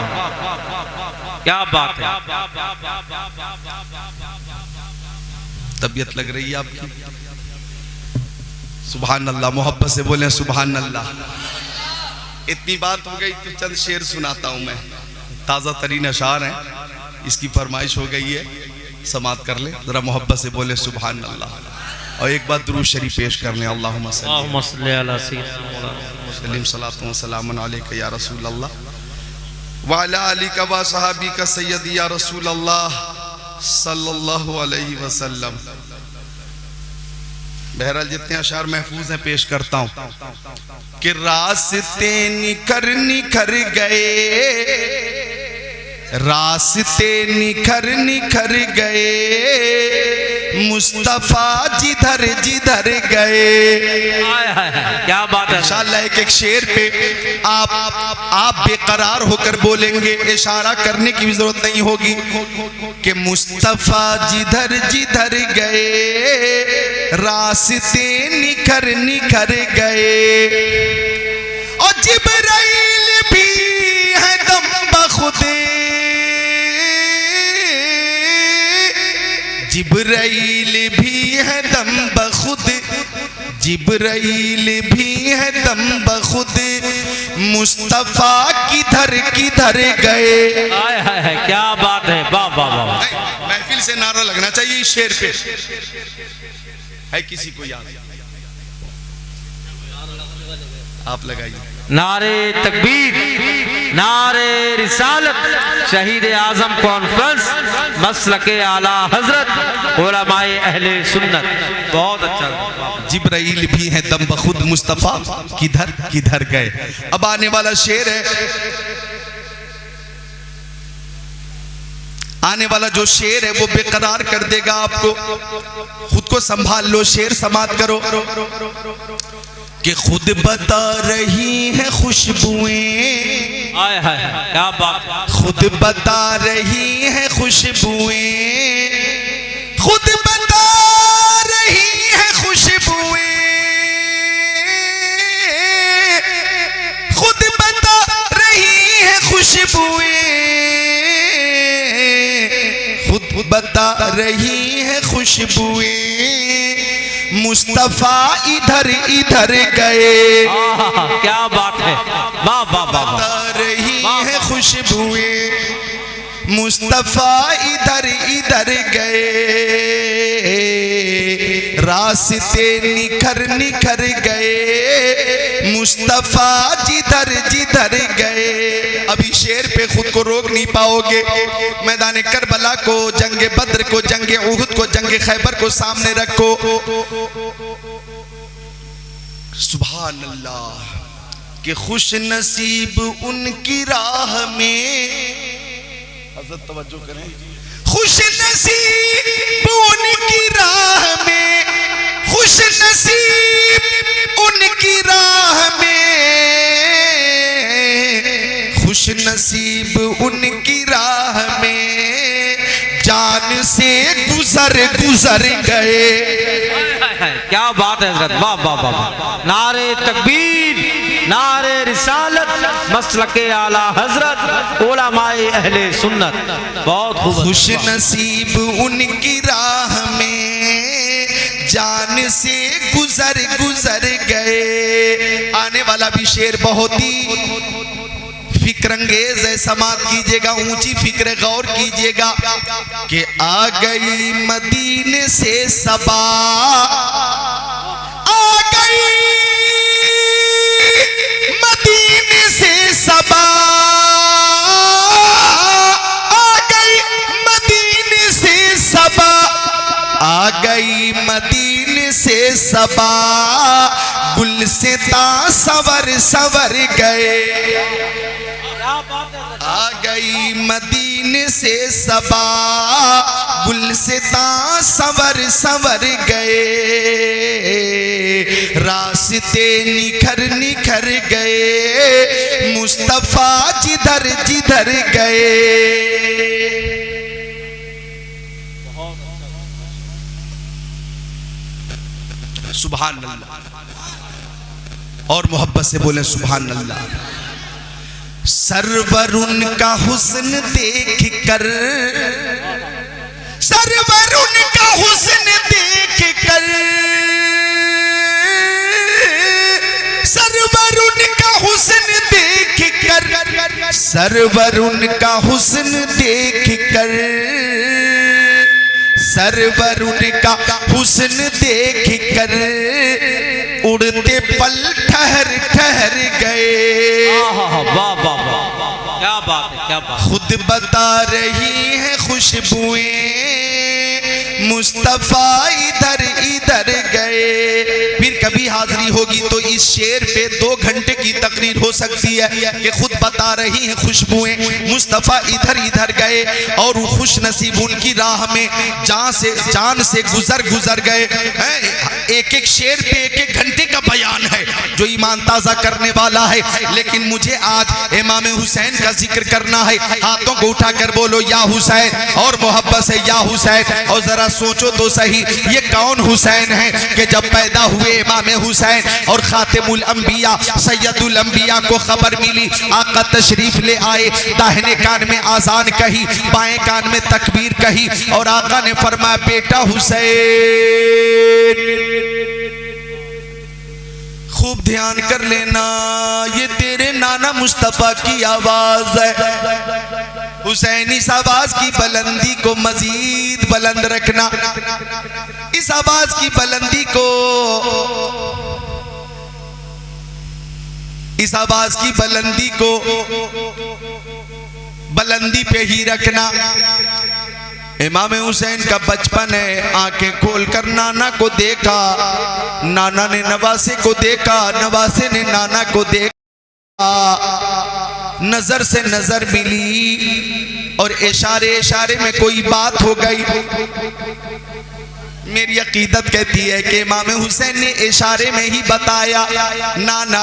क्या बात है। तबीयत लग रही है आपकी? सुभान अल्लाह, मोहब्बत से बोले सुभान अल्लाह। इतनी बात हो गई तो चंद शेर सुनाता हूं मैं, ताज़ा तरीन अशार हैं, इसकी फरमाइश हो गई है, समात कर ले जरा, मोहब्बत से बोले सुभान अल्लाह। और एक बार दुरूद शरीफ पेश कर लें, अल्लाहुम्मा सल्ली अला सय्यिदिना सलातु व सलामुन अलैका या रसूल अल्लाह व अला आलिका व सहाबिका सय्यदी या रसूल अल्लाह सल्लल्लाहु अलैहि वसल्लम। बहरहाल जितने अशार महफूज हैं पेश करता हूं कि रास्ते निखर निखर गए, रास्ते निखर निखर गए, मुस्तफा जिधर जिधर गए। क्या बात है। इंशाअल्लाह एक एक शेर पे आप बेकरार होकर बोलेंगे, इशारा करने की भी जरूरत नहीं होगी कि मुस्तफा जिधर जिधर गए रास्ते निखर निखर गए, और जिब्राइल भी है दम बखुदे, जिब्राइल भी है दम बखुद, जिब्राइल भी है दम बखुद, मुस्तफा किधर किधर गए। क्या बात है, वाह वाह वाह। महफिल से नारा लगना चाहिए इस शेर पे, है किसी को याद? आप लगाइए। नारे तकबीर, नारे रिसालत, शहीद आजम कॉन्फ्रेंस, मसलके आला हजरत, उलमाए अहले सुन्नत। बहुत अच्छा। जिब्राइल भी है दम बखुद, मुस्तफा किधर किधर गए। अब आने वाला शेर है, आने वाला जो शेर है वो बेकरार कर देगा आपको, खुद को संभाल लो, शेर समात करो कि खुद बता रही है खुशबुएं, क्या बात, खुद बता रही है खुशबुएं, खुद बता रही है खुशबुएं, खुद बता रही है खुशबुएं, खुद बता रही है खुशबुएं, मुस्तफा इधर इधर गए। क्या बात है, वाह वाह वाह। बता रही है खुशबुएं, मुस्तफा इधर इधर गए, रास्ते निखर निखर गए, मुस्तफा जिधर जिधर गए। अभी शेर पे खुद को रोक नहीं पाओगे। मैदान करबला को, जंगे बद्र को, जंगे उहुद को, जंगे खैबर को सामने रखो। सुभान अल्लाह कि खुश नसीब उनकी राह में, हज़रत तवज्जो करें, खुश नसीब उनकी राह में, खुश नसीब नसीब उनकी राह में जान से गुजर गुजर गए। क्या बात है हजरत, वाह वाह वाह। नारे तकबीर, नारे रिसालत, मसलके आला हजरत, उलमाए अहले सुन्नत। बहुत खूब। खुश नसीब उनकी राह में जान से गुजर गुजर गए। आने वाला भी शेर बहुत ही फिक्रंगेज है, समात कीजिएगा, ऊंची फिक्र गौर कीजिएगा कि आ गई मदीने से सबा, आ गई मदीने से सबा, आ गई मदीने से सबा, आ गई मदीने से सबा, गुलसिता सवर सवर गए। आ गई मदीने से सबा, गुलसिता सवर सवर गए। रास्ते निखर निखर गए, मुस्तफा जिधर जिधर गए। सुभान अल्लाह। और मोहब्बत से बोले सुभान अल्लाह। सरवर उनका हुस्न देख कर, सरवर उनका हुस्न देख कर, सरवर उनका हुस्न देख कर, सरवर उनका हुस्न देख कर, सरवर उनका हुस्न देख कर उड़ते पल ठहर ठहर गए। वाह वाह वाह, क्या बात है, क्या बात। खुद बता रही है खुशबुएं, मुस्तफा इधर इधर गए। फिर कभी हाजिरी होगी तो इस शेर पे 2 घंटे की तकरीर हो सकती है कि खुद बता रही है खुशबुएं, मुस्तफा इधर इधर गए और वो खुश नसीब उनकी राह में जान से गुजर गुजर गए। एक एक शेर पे 1-1 घंटे का बयान है जो ईमान ताजा करने वाला है। लेकिन मुझे आज इमाम हुसैन का जिक्र करना है। हाथों को उठाकर बोलो या हुसैन, और मोहब्बत से या हुसैन। और जरा सोचो तो सही, ये कौन हुसैन है कि जब पैदा हुए इमाम हुसैन और खातिमुल अंबिया सैयदुल अंबिया को खबर मिली, आका तशरीफ ले आए। दाहिने कान में आजान कही, बाएं कान में तकबीर कही और आका ने फरमाया बेटा हुसैन। खूब ध्यान कर लेना, ये तेरे नाना मुस्तफा की आवाज है। हुसैन, इस आवाज की बुलंदी को मजीद बुलंद रखना, इस आवाज की बुलंदी को, इस आवाज की बुलंदी को बुलंदी पे ही रखना। इमाम हुसैन का बचपन है। आंखें खोलकर नाना को देखा, नाना ने नवासे को देखा, नवासे ने नाना को देखा। नजर से नजर मिली और इशारे इशारे में कोई बात हो गई। मेरी अकीदत कहती है कि इमाम हुसैन ने इशारे में ही बताया, नाना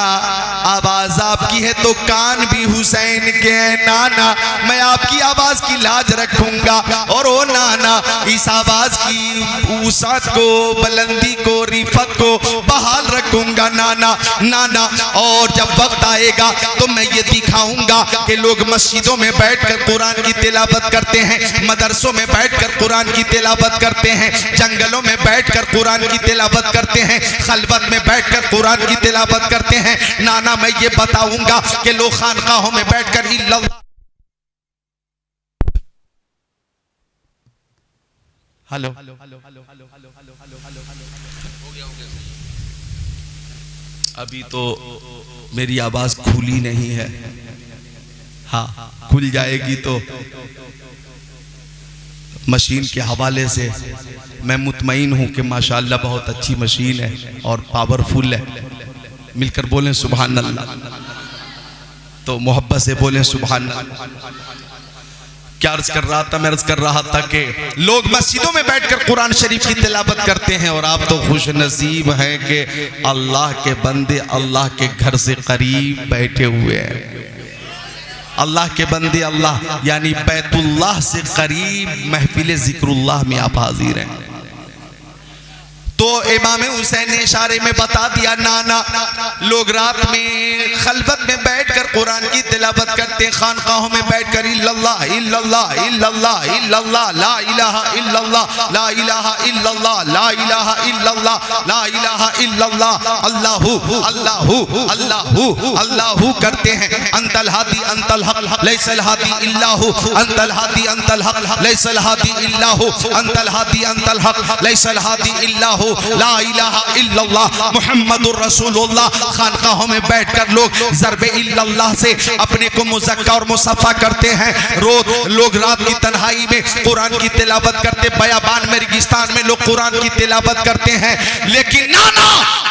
आवाज आपकी है तो कान भी हुसैन के हैं। नाना मैं आपकी आवाज की लाज रखूंगा और ओ नाना इस आवाज की वुसात को, बुलंदी को, रिफत को बहाल रखूंगा नाना। नाना और जब वक्त आएगा तो मैं ये दिखाऊंगा कि लोग मस्जिदों में बैठकर कुरान की तिलावत करते हैं, मदरसों में बैठकर कुरान की तिलावत करते हैं, जंगलों में बैठकर कुरान की तिलावत करते हैं, खलवत में बैठकर कुरान की तिलावत करते हैं। नाना मैं ये बताऊंगा कि लोग खानकाहों में बैठकर हेलो अभी तो मेरी आवाज खुली नहीं है। हाँ खुल जाएगी तो मशीन के हवाले से मैं मुतमईन हूं कि माशाअल्लाह बहुत अच्छी मशीन है और पावरफुल है। मिलकर बोलें सुभान अल्लाह। तो मोहब्बत से बोलें सुभान अल्लाह। क्या अर्ज कर रहा था? मैं अर्ज कर रहा था कि लोग मस्जिदों में बैठकर कुरान शरीफ की तिलावत करते हैं और आप तो खुश नसीब हैं कि अल्लाह के बंदे अल्लाह के घर से करीब बैठे हुए हैं। अल्लाह के बंदे, अल्लाह यानी बैतुल्लाह से करीब महफिल जिक्रुल्लाह में आप हाजिर हैं। तो इमाम हुसैन ने इशारे में बता दिया, नाना लोग रात में खलबत में बैठकर कुरान की तिलावत करते हैं, खानकाहों में बैठकर इल्लल्लाह इल्लल्लाह इल्लल्लाह इल्लल्लाह ला इलाहा इल्लल्लाह ला इलाहा इल्लल्लाह ला इलाहा इल्लल्लाह ला इलाहा इल्लल्लाह अल्लाहु अल्लाहु अल्लाहु अल्लाहु करते हैं। अंतल हादी अंतल हक लैसल हादी इल्लाहु अंतल हादी अंतल हक लैसल हादी इल्लाहु अंतल हादी अंतल हक लैसल हादी इल्लाहु ला इलाहा इल्लल्लाह मुहम्मदुर रसूलुल्लाह। खानकाहों में बैठकर लोग ज़रबे इल्लल्लाह से अपने को मुज़क्का और मुसफ़ा करते हैं। रोज लोग रात की तन्हाई में कुरान की तिलावत करते, बयाबान में रेगिस्तान में लोग कुरान की तिलावत करते हैं। लेकिन नाना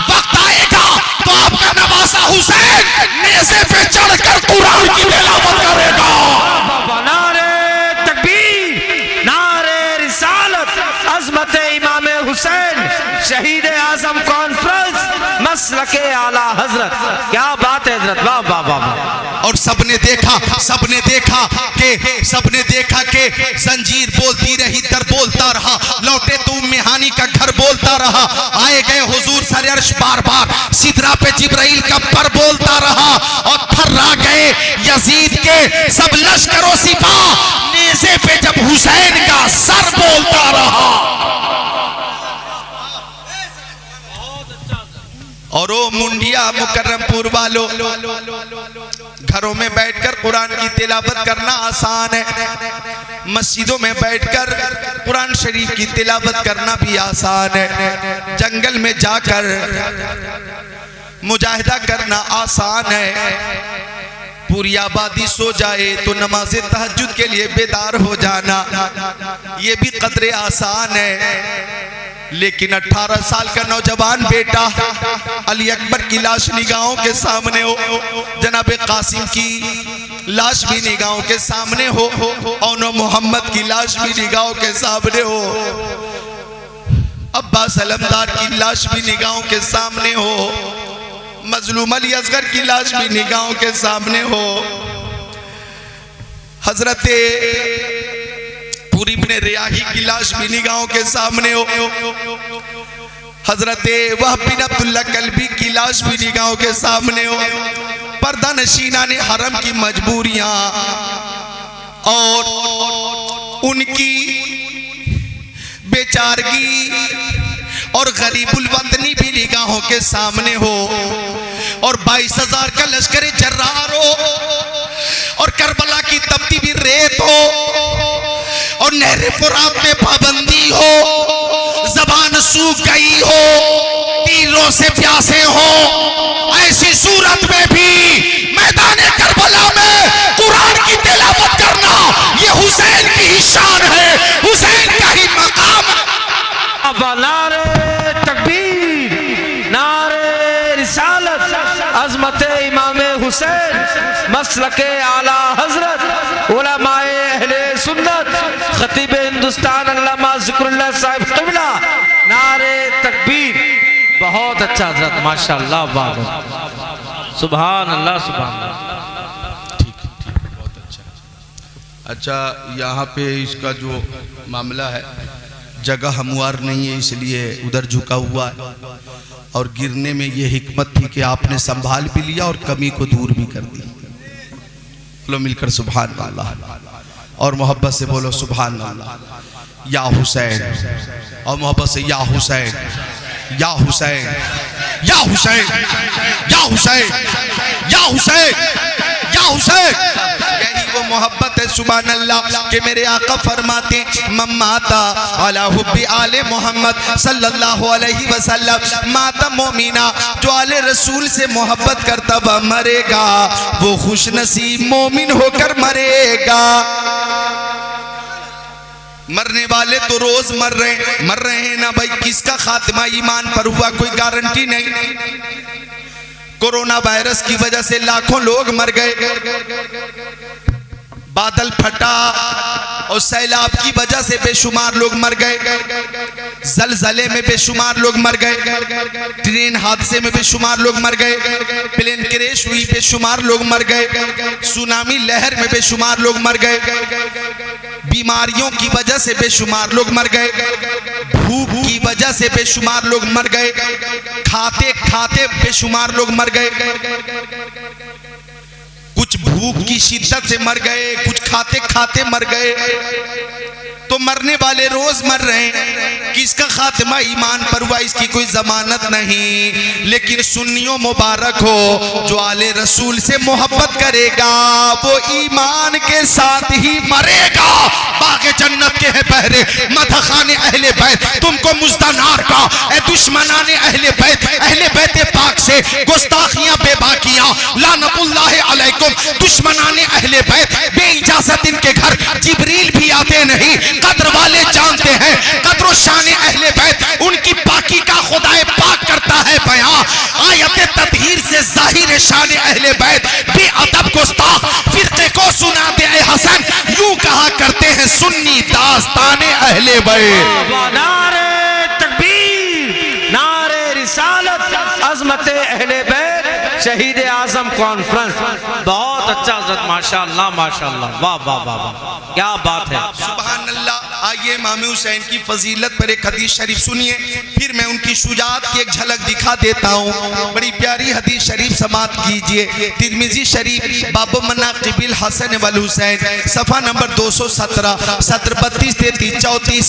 वक्त आएगा तो आपका नवासा हुसैन नेज़े पे चढ़कर कुरान की तिलावत करेगा। नारे तकबीर, नारे रिसालत, अज़मत इमाम हुसैन शहीद आज़म कॉन्फ्रेंस मसलके आला हजरत। क्या बात है हजरत, वाह वाह वाह। और सबने देखा कि जंजीर बोलती रही, दर बोलता रहा, लौटे तो मेहानी का घर बोलता रहा, आए गए हुजूर सर अर्श बार बार, सिदरा पे जिब्राइल का पर बोलता रहा, और थर्रा गए यजीद के सब लश्करों सिपाह, नेज़े पे जब हुसैन का सर बोलता रहा। और ओ मुंडिया मुकर्रमपुर वालों, घरों में बैठकर कुरान की तिलावत करना आसान है, मस्जिदों में बैठकर कुरान शरीफ की तिलावत करना भी आसान है, जंगल में जाकर मुजाहिदा करना आसान है। पूरी आबादी सो जाए तो नमाज़े तहज्जुद के लिए बेदार हो जाना, ये भी कदरे आसान है। लेकिन 18 साल का नौजवान बेटा अली अकबर की लाश निगाहों के सामने हो, जनाब कासिम की लाश भी निगाहों के सामने हो, और मोहम्मद की लाश भी निगाहों के सामने हो, अब्बास अलमदार की लाश भी निगाहों के सामने हो, मजलूम अली असगर की लाश भी निगाहों के सामने हो, हजरते पूरी इब्ने रियाही की लाश भी निगाहों के सामने हो, हजरते वहब बिन अब्दुल्लाह कल्बी की लाश भी निगाहों के सामने हो, पर्दा नशीना ने हरम की मजबूरियां और उनकी बेचारगी और गरीबुल वतनी भी निगाहों के सामने हो, और 22,000 का लश्कर जर्रार हो, और करबला की तपती भी रेत हो, और नहर फुरात में पाबंदी हो, जबान सूख गई हो, तीरों से प्यासे हो, ऐसी सूरत में भी मैदान करबला में कुरान की तिलावत करना ये हुसैन की ही शान है, हुसैन का ही मकाम है। नारे तकबीर, नारे रिसालत, अज़मत इमाम हुसैन मसलके आला हजरत, उलमाए अहले सुन्नत, खतीब हिंदुस्तान अल्लामा ज़िक्रुल्लाह साहिब क़िबला, नारे तकबीर। बहुत अच्छा हजरत, माशाअल्लाह, वाह, सुभान अल्लाह, सुभान अल्लाह। ठीक, बहुत अच्छा। यहाँ पे इसका जो मामला है, जगह हमवार नहीं है, इसलिए उधर झुका हुआ है, और गिरने में ये हिकमत थी कि आपने संभाल भी लिया और कमी को दूर भी कर दी। बोलो मिलकर सुभान अल्लाह, और मोहब्बत से बोलो सुभान अल्लाह। या हुसैन, और मोहब्बत से या हुसैन, या हुसैन, या हुसैन, या हुसैन, या हुसैन, या हुसैन। यही वो मोहब्बत है सुभान अल्लाह के मेरे आका फरमाते मम्माता अला हुब्बी आले मोहम्मद सल्लल्लाहु अलैहि वसल्लम, माता मोमिना जो आले रसूल से मोहब्बत करता वह मरेगा, वो खुश नसीब मोमिन होकर मरेगा। मरने वाले तो रोज मर रहे हैं ना भाई, किसका खात्मा ईमान पर हुआ कोई गारंटी नहीं। कोरोना वायरस की वजह से लाखों लोग मर गए, बादल फटा और सैलाब की वजह से बेशुमार लोग मर गए, जलजले में बेशुमार लोग मर गए, ट्रेन हादसे में बेशुमार लोग मर गए, प्लेन क्रैश हुई बेशुमार लोग मर गए, सुनामी लहर में बेशुमार लोग मर गए, बीमारियों की वजह से बेशुमार लोग मर गए, भूख की वजह से बेशुमार लोग मर गए, खाते खाते बेशुमार लोग मर गए, कुछ भूख की शिद्दत से मर गए, कुछ खाते खाते मर गए। तो मरने वाले रोज मर रहे हैं, किसका खात्मा ईमान पर हुआ इसकी कोई जमानत नहीं। लेकिन सुन्नियों मुबारक हो, जो आले रसूल से मोहब्बत करेगा वो ईमान के साथ ही मरेगा। बागे जन्नत के है पहरे मदखाने अहले बैत, तुमको मुज्दानार का ए दुश्मनाने अहले बैत पाक से गुस्ताखियां बेबाकियां लानतुल्लाह अलैकुम। दुश्मनाने अहले बैत बे इजाजत इनके घर जिब्रील भी आते नहीं। कद्र वाले जानते हैं कद्र शान अहले बैत, उनकी पाकी का खुदाए पाक करता है बयां। आयत तत्हीर से जाहिर शान अहले बैत बेअदब गुस्ताख फिरके को सुनाते ए हसन, यूं कहा करते हैं सुन्नी दास्ताने अहले बैत। नारे तकबीर, नारे रिसालत, अज़मत अहले बैत, शहीद आजम कॉन्फ्रेंस। बहुत अच्छा हज़रत, माशाअल्लाह माशाअल्लाह, वाह वाह वाह वाह, क्या बात है, सुभान अल्लाह। आइए इमाम हुसैन की फजीलत पर एक हदीस शरीफ सुनिए, फिर मैं उनकी शुजाअत की एक झलक दिखा देता हूँ। बड़ी प्यारी हदीस शरीफ समाअत कीजिए। तिरमिजी शरीफ बाब मनाक़िबिल हसन वल हुसैन, सफ़ा नंबर 217, सत्र 32 33 34।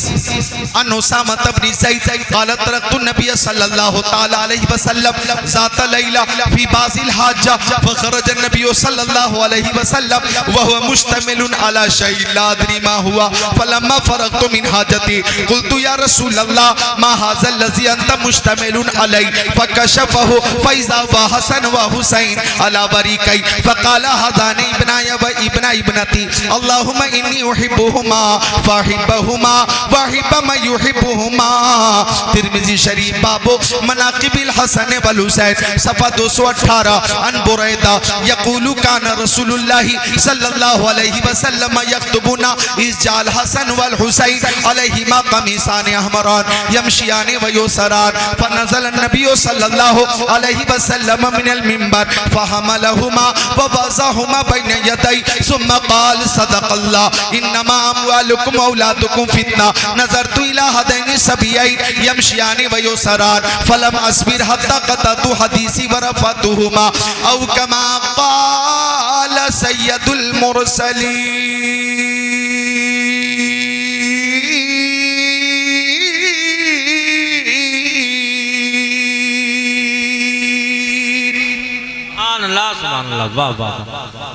अन उसामा बिन ज़ैद क़ाल तरक्तु नबी सल्लल्लाहु तआला अलैहि वसल्लम ज़ात लैला फ़ी बाज़िल हाजा फ़ख़रज नबी सल्लल्लाहु अलैहि वसल्लम व हुवा मुश्तमिलुन अला शैइन ला अदरी मा हुआ फलम्मा फरग़तु मिन हाजती क़ुल्तु या रसूल अल्लाह मा हाज़ा लज़ी अंत मुश्तमिलुन अलैहि फ़कशफ़हु फ़इज़ा व हसन व हुसैन अला वरीकै फ़क़ाल हाज़ानी इब्नाय व इब्ना इब्नती अल्लाहुम्मा इन्नी उहिब्बुहुमा फ़अहिब्बहुमा व अहिब्ब मा युहिब्बुहुमा। तिरमिज़ी शरीफ बाबो मनाक़िबिल हसन वल हुसैन, सफ़ा 218। अन बुरैदा यक़ूलु काना रसूलुल्लाहि सल्लल्लाहु अलैहि वसल्लम यख्तुबुना इज़ जाल हसन वल हुसैन अलैहिमा कमीसान अहमरान यमशियान व युसरान फनज़ल नबी सल्लल्लाहु अलैहि वसल्लम मिनल मिंबर फहमलहुमा व वज़अहुमा बैन यदै सुम्मा क़ाल सदक़ल्लाह इन्नमा अमवालुकुम औलादुकुम फितना नज़रतु इला हदैनि सबीयैन यमशियान व युसरान फलम अस्बिर हत्ता क़ततु हदीसी व रफ़अतुहुमा औ कमा क़ाल सय्यदुल मुरसलीन।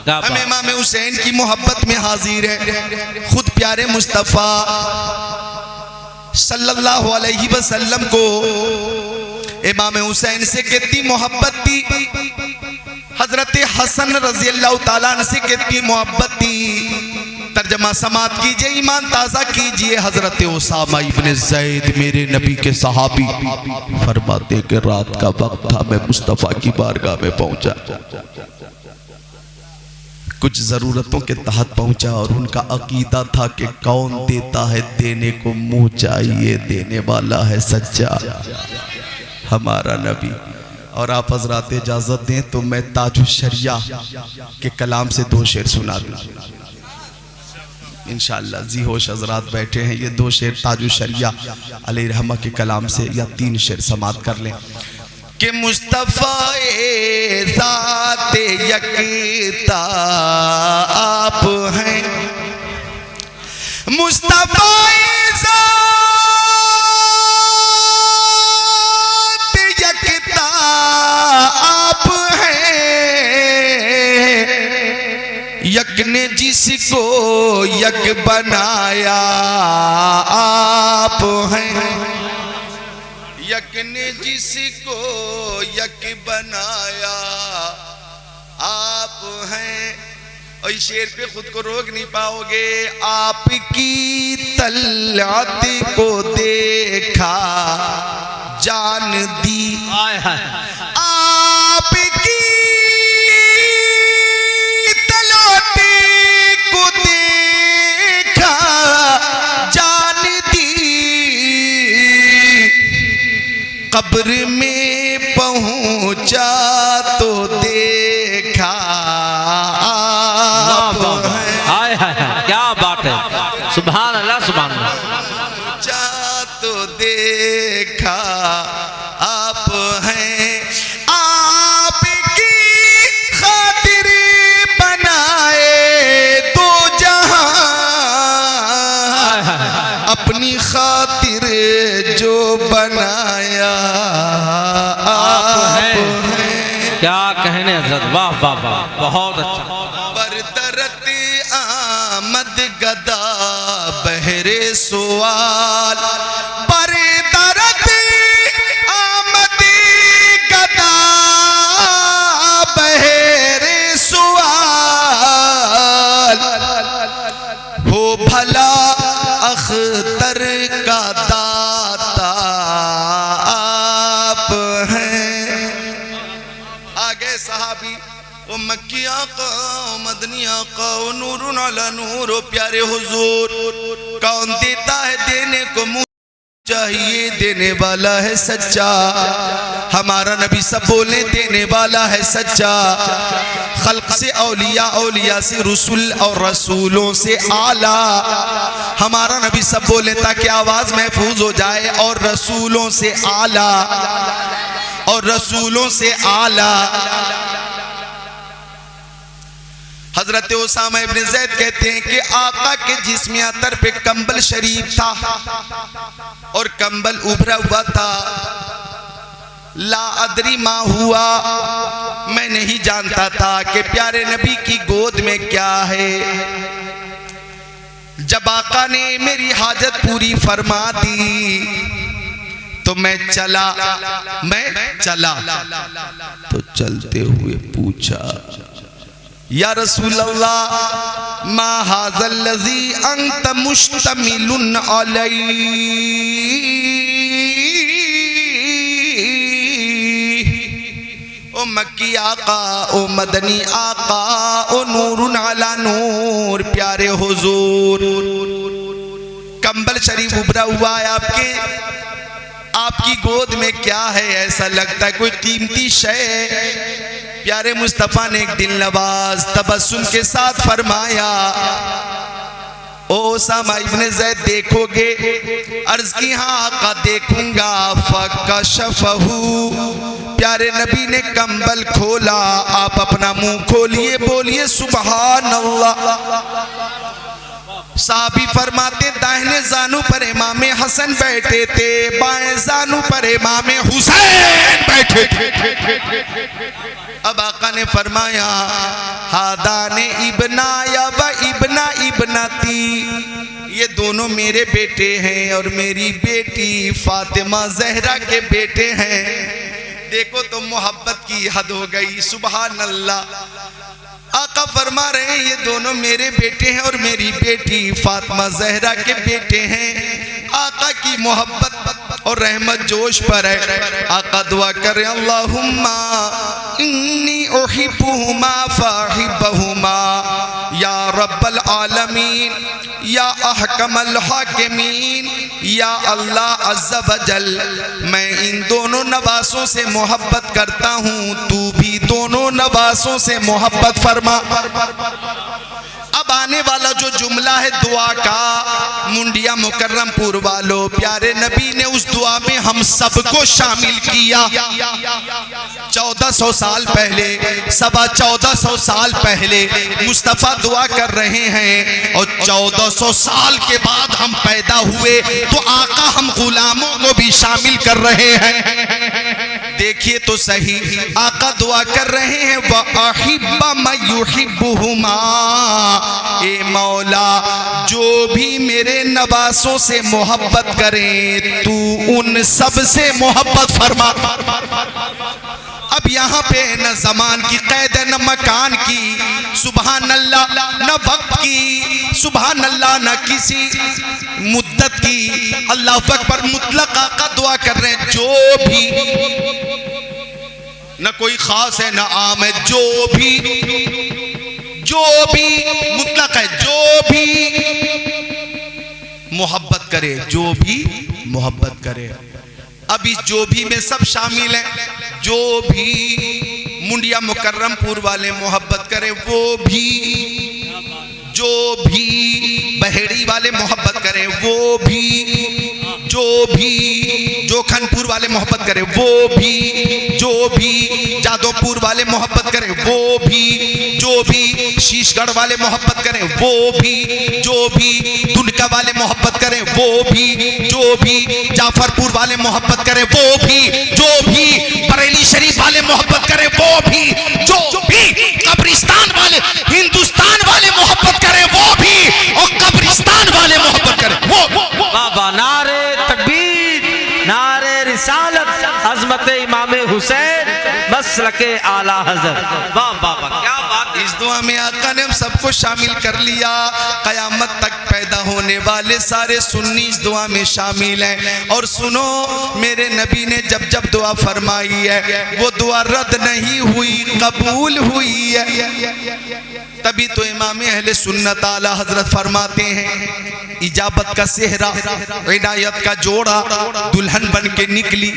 हम इमाम हुसैन की मोहब्बत में हाजिर है। खुद प्यारे मुस्तफ़ा सल्लल्लाहु अलैहि वसल्लम को इमाम हुसैन से कितनी मोहब्बत थी, हजरत हसन रज़ी अल्लाह ताला अन्हु से कितनी मोहब्बत थी। तर्जमा समात कीजिए, ईमान ताज़ा कीजिए। हजरत उसामा इब्न ज़ैद मेरे नबी के सहाबी फरमाते कि रात का वक्त था, मैं मुस्तफ़ा की बारगाह में पहुंचा, कुछ ज़रूरतों के तहत पहुंचा और उनका अकीदा था कि कौन देता है देने को मुंह चाहिए, देने वाला है सच्चा हमारा नबी। और आप हजरात इजाज़त दें तो मैं ताजुश शरिया के कलाम से 2 शेर सुना दूँ इंशाअल्लाह। जी होश हजरात बैठे हैं, ये 2 शेर ताजुश शरिया अलैहि रहमा के कलाम से या 3 शेर समात कर लें कि मुस्तफ़ा ज़ात यकता आप हैं, मुस्तफ़ा ज़ात यकता आप हैं, यक ने जिसको यक बनाया आप हैं, यक ने जिसको यक बनाया आप हैं। और इस शेर पे खुद को रोक नहीं पाओगे। आपकी तलअत को देखा जान दी, आपकी तलअत को कब्र में पहुंचा तो देखा आप हैं। हाय हाय हाय, क्या बात है, सुभान अल्लाह सुभान अल्लाह। जा तो देखा आप हैं, आपकी खातिर बनाए दो जहां, अपनी खातिर जो बनाया आप हैं। क्या कहने हजरत, वाह वाह वाह, बहुत अच्छा। बरदरत आमद गदा बहरे सवाल, बरदरत आमद गदा बहरे सवाल, हो भला अख्तर का दाता आप हैं। आगे सहाबी, ओ मक्की आका, ओ मदनी आका, ओ नूरुन अला नूर, ओ प्यारे हुजूर, कौन देता है देने को मुँह चाहिए, देने वाला है सच्चा। हमारा नबी सब बोले देने वाला है सच्चा। खल्क से औलिया, औलिया से रसूल और रसूलों से आला। हमारा नबी सब बोले ताकि आवाज महफूज हो जाए, और रसूलों से आला, और रसूलों से आला। हजरत उसामा इब्न ज़ैद कहते हैं कि आका के जिस्म अतर पे कंबल शरीफ था और कंबल उभरा हुआ था। ला अदरी मा हुआ, मैं नहीं जानता था कि प्यारे नबी की गोद में क्या है। जब आका ने मेरी हाजत पूरी फरमा दी तो मैं चला तो चलते हुए पूछा, या रसूल अल्लाह, मा हाज़ल लज़ी अंत मुश्तमिलुन अलैहि। ओ मक्की आका, ओ मदनी आका, ओ नूरुन अला नूर, प्यारे हुजूर, कंबल शरीफ उभरा हुआ है आपकी गोद में क्या है? ऐसा लगता है कोई कीमती शय। प्यारे मुस्तफा ने एक दिल नवाज तबस्सुम के साथ फरमाया, ओ उसामा इब्ने ज़ैद देखोगे? अर्ज की हाँ आका देखूंगा। फकशफहू, प्यारे नबी ने कंबल खोला। आप अपना मुंह खोलिए, बोलिए सुभान अल्लाह। साहबी फरमाते दाहिने जानू पर इमाम हसन बैठे थे, बाएं जानू पर इमाम हुसैन बैठे थे। अब आका ने फरमाया, हादाने इब्नाया व इब्ना इब्नती, ये दोनों मेरे बेटे हैं और मेरी बेटी फातिमा जहरा के बेटे हैं। देखो तो मोहब्बत की हद हो गई, सुभान अल्लाह। आका फरमा रहे हैं ये दोनों मेरे बेटे हैं और मेरी बेटी फातिमा जहरा के बेटे हैं। आका की मोहब्बत और रहमत जोश पर है। आका दुआ करे, अल्लाहुम्मा इन्नी उहिब्बुहुमा फाहिब्बहुमा या रब्बल आलमीन या अहकमल हाकिमीन या अल्लाह अज़्ज़ा वजल, मैं इन दोनों नवासों से मोहब्बत करता हूँ, तू भी दोनों नवासों से मोहब्बत फरमा। अब आने वाला जो जुमला है दुआ का, मुंडिया मुकर्रमपुर वालों, प्यारे नबी ने उस दुआ में हम सबको शामिल किया। 1400 साल पहले, 1450 साल पहले मुस्तफ़ा दुआ कर रहे हैं और 1400 साल के बाद हम पैदा हुए तो आका हम गुलामों को भी शामिल कर रहे हैं। देखिए तो सही, आका दुआ कर रहे हैं, व अहिब्बा मयुहिब्बुहुमा, ए मौला जो भी मेरे नवासों से मोहब्बत करें तू उन सब से मोहब्बत फरमा। अब यहाँ पे न जमान की कैद है, न मकान की, सुभान अल्लाह, न वक्त की, सुभान अल्लाह, न किसी मुद्दत की। अल्लाह अकबर, मुतलक आका दुआ कर रहे हैं, जो भी, न कोई खास है न आम है, जो भी मुतलक है, जो भी मोहब्बत करे, जो भी मोहब्बत करे। अभी जो भी में सब शामिल हैं, जो भी मुंडिया मुकर्रमपुर वाले मोहब्बत करें वो भी, जो भी बहेड़ी वाले मोहब्बत करें वो भी, जो भी जोखनपुर वाले मोहब्बत करें वो भी, जो भी जादवपुर वाले मोहब्बत करें वो भी, जो भी शीशगढ़ वाले मोहब्बत करें वो भी, जो भी दुनका वाले मोहब्बत करें वो भी, जो भी जाफरपुर वाले मोहब्बत करें वो भी, जो भी बरेली शरीफ वाले मोहब्बत करें वो भी, जो भी कब्रिस्तान वाले हिंदुस्तान वाले मोहब्बत करें वो भी, और कब्रिस्तान वाले मोहब्बत करें वो। बाबा नारे तकबीर, नारे रिसालत, अजमत इमाम हुसैन, मसलके आला हज़रत। वाह बाबा क्या बात। इस दुआ में आका ने हम सबको शामिल कर लिया। कयामत तक पैदा होने वाले सारे सुन्नी इस दुआ में शामिल हैं। और सुनो, मेरे नबी ने जब जब दुआ फरमाई है वो दुआ रद्द नहीं हुई, कबूल हुई है। तभी तो इमाम अहले सुन्नत आला हजरत फरमाते हैं, इजाबत का सेहरा, इनायत का जोड़ा दुल्हन बन के निकली,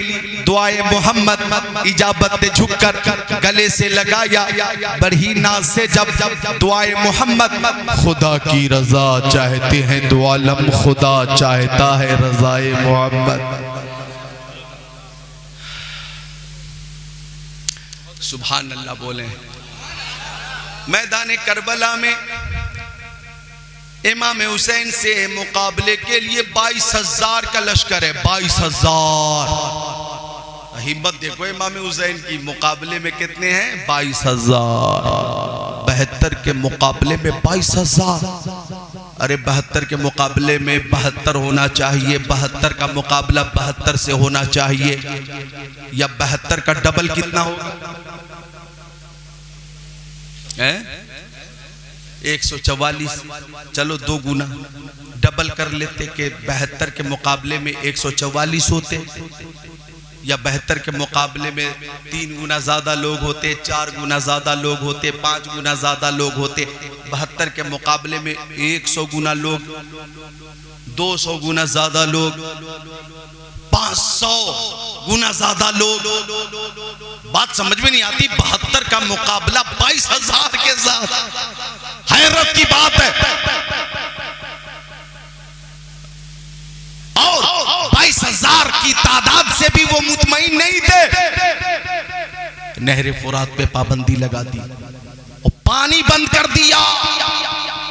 दुआए मोहम्मद इजाबत ने झुककर गले से लगाया, बड़ी नाज से जब दुआए मोहम्मद, खुदा की रजा चाहते हैं दो आलम, खुदा चाहता है रजाए मोहम्मद। सुभान अल्लाह बोले। मैदान करबला में इमाम हुसैन से मुकाबले के लिए 22,000 का लश्कर है। 22,000। हिम्मत देखो इमाम हुसैन की, मुकाबले में कितने हैं? 22,000। 72 के मुकाबले में 22,000। अरे 72 के मुकाबले में 72 होना चाहिए, 72 का मुकाबला 72 से होना चाहिए, या 72 का डबल कितना होगा? 144। चलो 2 गुना डबल कर लेते कि 72 के मुकाबले में 144 होते, या 72 के मुकाबले में 3 गुना ज्यादा लोग होते, 4 गुना ज्यादा लोग होते, 5 गुना ज्यादा लोग होते। 72 के मुकाबले में 100 गुना लोग, 200 गुना ज्यादा लोग, 500 गुना ज्यादा लोग। बात समझ में नहीं आती। 72 का मुकाबला 22,000 के साथ, हैरत की बात है। और 22,000 की तादाद से भी वो मुतमईन नहीं थे। नहरे फुरात पे पाबंदी लगा दी और पानी बंद कर दिया।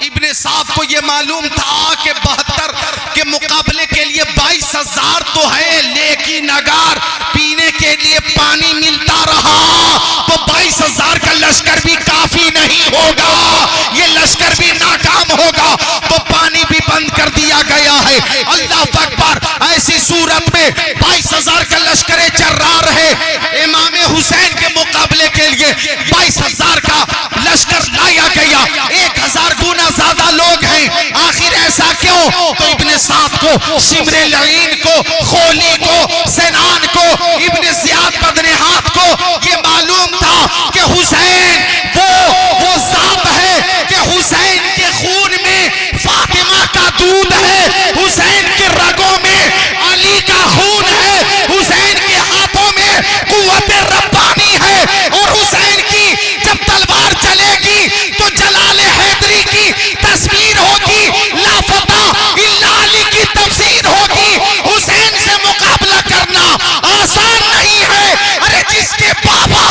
इब्ने साहब को ये मालूम था कि 72 के मुकाबले के लिए 22,000 तो है, लेकिन अगर पीने के लिए पानी मिलता रहा तो 22,000 का लश्कर भी काफी नहीं होगा, ये लश्कर भी नाकाम होगा। तो पानी भी बंद कर दिया गया है। अल्लाह अकबर। ऐसी सूरत में 22,000 का लश्कर जर्रार है। इमाम हुसैन के मुकाबले के लिए 22,000 का लश्कर लाया गया। 1,000 गुना ज्यादा लोग हैं। आखिर ऐसा क्यों? तो इब्ने साद को, शिमरे लईन को, खोली को, सेनान को, इब्ने ज़ियाद बदने हाथ को ये मालूम था कि हुसैन वो ज़ात है कि हुसैन के खून में फातिमा का दूध है, हुसैन के रगों में अली का खून है, हुसैन के हाथों में कुव्वत रब्बानी है। और हुसैन की जब तलवार चलेगी तो जलाले हैदरी की तस्वीर होगी, लाफता इल्ला अली की तफसीर होगी। हुसैन से मुकाबला करना आसान नहीं है। अरे जिसके बाबा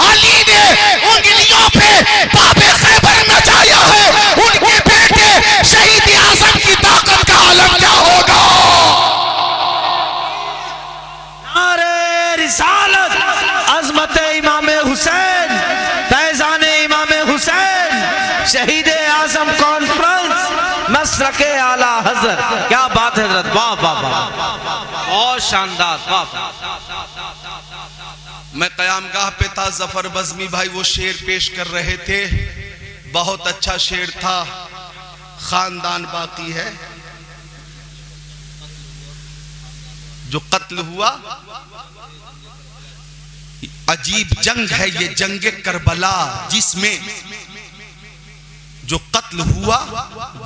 अली ने उंगलियों पे बाबे खैबर नचाया है, उनके बेटे शहीद आजम की ताकत का आलम क्या होगा? नारे रिसालत, अजमत इमाम हुसैन, फैजान इमाम हुसैन, शहीद आजम कॉन्फ्रेंस, मसलके आला हजरत। क्या बात है हजरत, वाह वाह वाह, बहुत शानदार, वाह। मैं कयामगाह पे था, जफर बज़मी भाई वो शेर पेश कर रहे थे, बहुत अच्छा शेर था। खानदान बाकी है, जो कत्ल हुआ, अजीब जंग है ये जंगे करबला, जिसमें जो कत्ल हुआ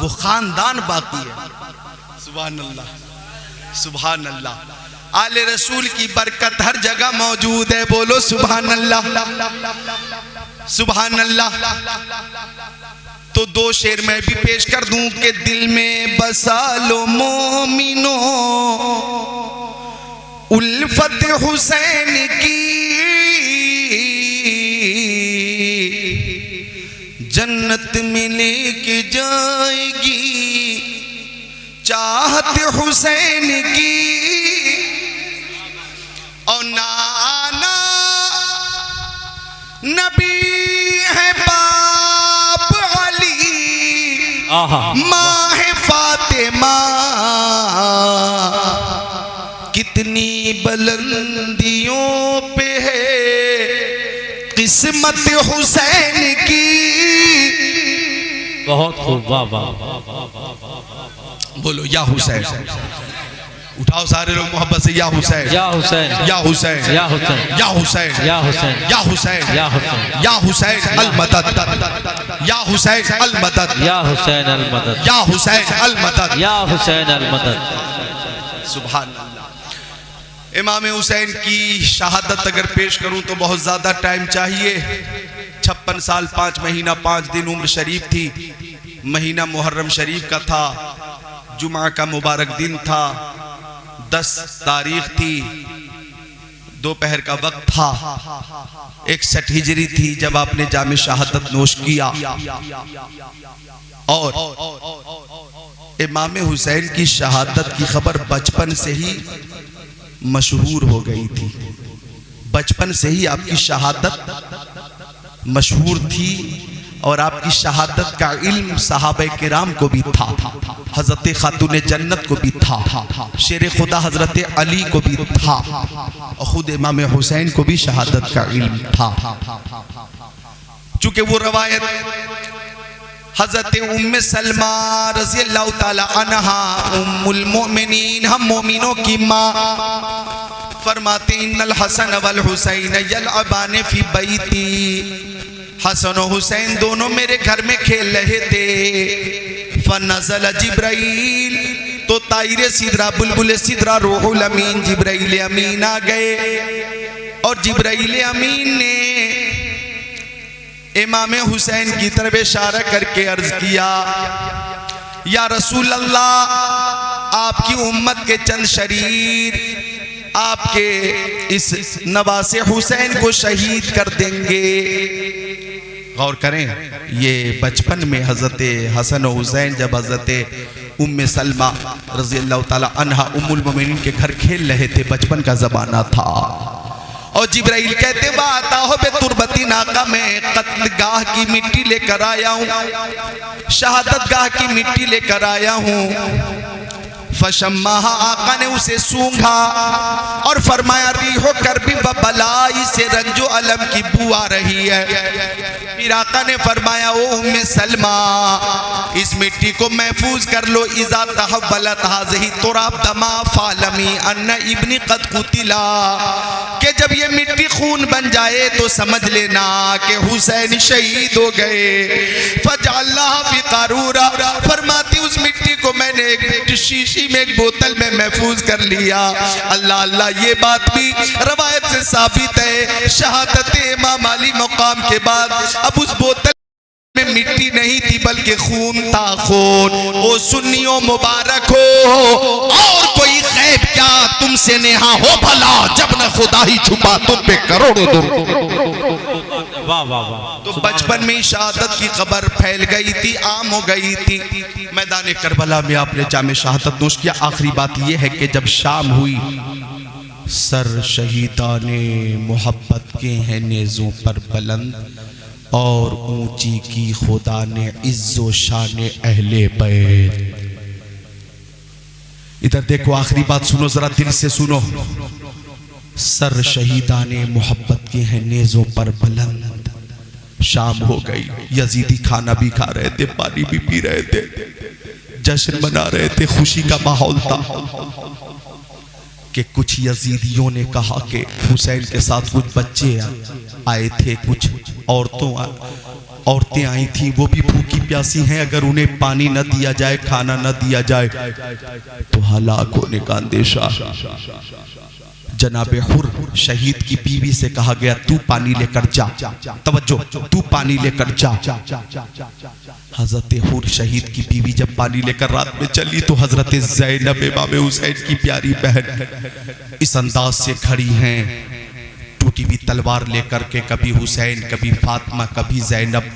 वो खानदान बाकी है। सुभान अल्लाह, सुभान अल्लाह। आले रसूल की बरकत हर जगह मौजूद है। बोलो सुभान अल्लाह, सुभान अल्लाह। तो दो शेर मैं भी पेश कर दूं कि दिल में बसा लो मोमिनो उल्फत हुसैन की, जन्नत में लेके जाएगी चाहत हुसैन की। और नाना नबी है बाप अली, माँ है फातिमा, कितनी बुलंदियों पे है किस्मत हुसैन की। बहुत खूब, वाह वाह। बोलो या हुसैन, उठाओ सारे लोग मोहब्बत से या हुसैन, या हुसैन, या हुसैन, या हुसैन, या हुसैन, या हुसैन, या हुसैन, या हुसैन, या हुसैन अल मदद, या हुसैन अल मदद, या हुसैन अल मदद, या हुसैन अल मदद, या हुसैन अल मदद। सुभान अल्लाह। इमाम हुसैन की शहादत अगर पेश करूं तो बहुत ज्यादा टाइम चाहिए। 56 साल 5 महीना 5 दिन उम्र शरीफ थी। महीना मुहर्रम शरीफ का था, जुमा का मुबारक दिन था, 10 तारीख थी, दोपहर का वक्त था, 61 हिजरी थी जब आपने जामे शहादत नोश किया। और इमाम हुसैन की शहादत की खबर बचपन से ही मशहूर हो गई थी। बचपन से ही आपकी शहादत मशहूर थी और आपकी शहादत का इल्म सहाबा किराम को भी था, हजरत खातून जन्नत को भी था, शेर खुदा हजरत अली को भी था, और खुद इमाम हुसैन को भी शहादत का इल्म था। चूंकि वो रवायत हजरत उम्मे सलमा रज़ी अल्लाह ताला अन्हा उम्मुल मोमिनीन, हम मोमिनों की माँ, फरमाते इन्नल हसन वल हुसैन यलअबान फी बैती, हसन और हुसैन दोनों मेरे घर में खेल रहे थे। फनज़ल जिब्राइल, तो ताइरे सिदरा बुलबुल सिदरा रूहुल अमीन जिब्राइल अमीन आ गए, और जिब्राइल अमीन ने इमाम हुसैन की तरफ इशारा करके अर्ज किया, या रसूल अल्लाह, आपकी उम्मत के चंद शरीर आपके इस नवासे हुसैन को शहीद कर देंगे। गौर करें, ये बचपन में हजरत हसन और हुसैन जब हजरत उम्मे सलमा रज़ी अल्लाह ताला अन्हा उम्मुल मोमिनीन के घर खेल रहे थे, बचपन का ज़माना था। और जिब्राइल कहते वाता हो बे तुरबती नाका में कत्ल गाह की मिट्टी लेकर आया हूँ, शहादत गाह की मिट्टी लेकर आया हूँ। फशम्माहा, आका ने उसे सूंघा और फरमाया रीहो कर भी बलाई से रंजो अलम की बू आ रही है। फिर आका ने फरमाया ओ उम्मे सलमा, इस मिट्टी को महफूज कर लो, इज़ा तहव्वलत हाज़िही तुराब दमा फालमी अन्ना इब्नी कद कुतिला, कि जब ये मिट्टी खून बन जाए तो समझ लेना कि हुसैन शहीद हो गए। फजअल्लाहा फी कारूरा, फरमाती उस मिट्टी को मैंने एक शीशी में एक बोतल में महफूज कर लिया। अल्लाह अल्लाह, ये बात भी रवायत से साबित है। शहादत इमाम अली मकाम के बाद अब उस बोतल में मिट्टी नहीं थी बल्कि खून था, खून। ओ सुन्नियों मुबारक हो, और कोई खैब क्या तुमसे नेहा हो भला, जब न खुदा ही छुपा तुम पे करोड़ों दूर। वाह वाह वाह। तो बचपन में शहादत की खबर फैल गई थी, आम हो गई थी। मैदान करबला में आपने जामे शहादत नोश किया। आखिरी बात यह है कि जब शाम हुई, सर शहीदाने मोहब्बत के हैं नेज़ों पर बुलंद, और ऊंची की खुदा ने इज्जो शान अहले बैत। इधर देखो, आखिरी बात सुनो, जरा दिल से सुनो। सर शहीदाने मोहब्बत के हैं नेज़ों पर बुलंद। शाम हो गई, यजीदी खाना भी खा रहे थे, पानी भी पी रहे थे, जश्न मना रहे थे, खुशी का माहौल था कि कुछ यजीदियों ने कहा कि हुसैन के साथ कुछ बच्चे आए थे, कुछ औरतों औरतें आई थी, वो भी भूखी प्यासी हैं। अगर उन्हें पानी न दिया जाए, खाना न दिया जाए तो हलाक होने का अंदेशा। जनाबे हुर शहीद की बीवी से कहा गया, तू पानी लेकर जा। तवज्जो, तू पानी लेकर जा। हजरत हुर शहीद की बीवी जब पानी लेकर रात में चली तो हजरत ज़ैनब इमाम हुसैन की प्यारी बहन इस अंदाज से खड़ी हैं, टूटी हुई तलवार लेकर के, कभी हुसैन, कभी फातिमा, कभी ज़ैनब।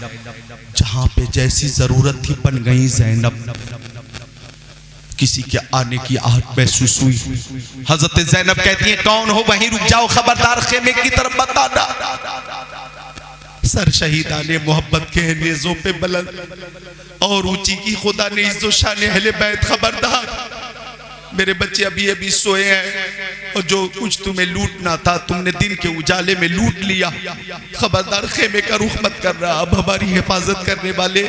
जहां पे जैसी जरूरत थी बन गई ज़ैनब। किसी के आने की आहट महसूस हुई। हजरत ज़ैनब कहती हैं, कौन हो, वहीं रुक जाओ, खबरदार खेमे की तरफ मत आना। सर शहीदाने मोहब्बत के नेज़ों पे बुलंद और ऊंची की खुदा ने इज्जो शान अहले बैत, खबरदार। मेरे बच्चे अभी अभी सोए हैं और जो कुछ तुम्हें लूटना था तुमने दिन के उजाले में लूट लिया। खबरदार खेमे का रुख मत कर रहा। अब हमारी हिफाजत करने वाले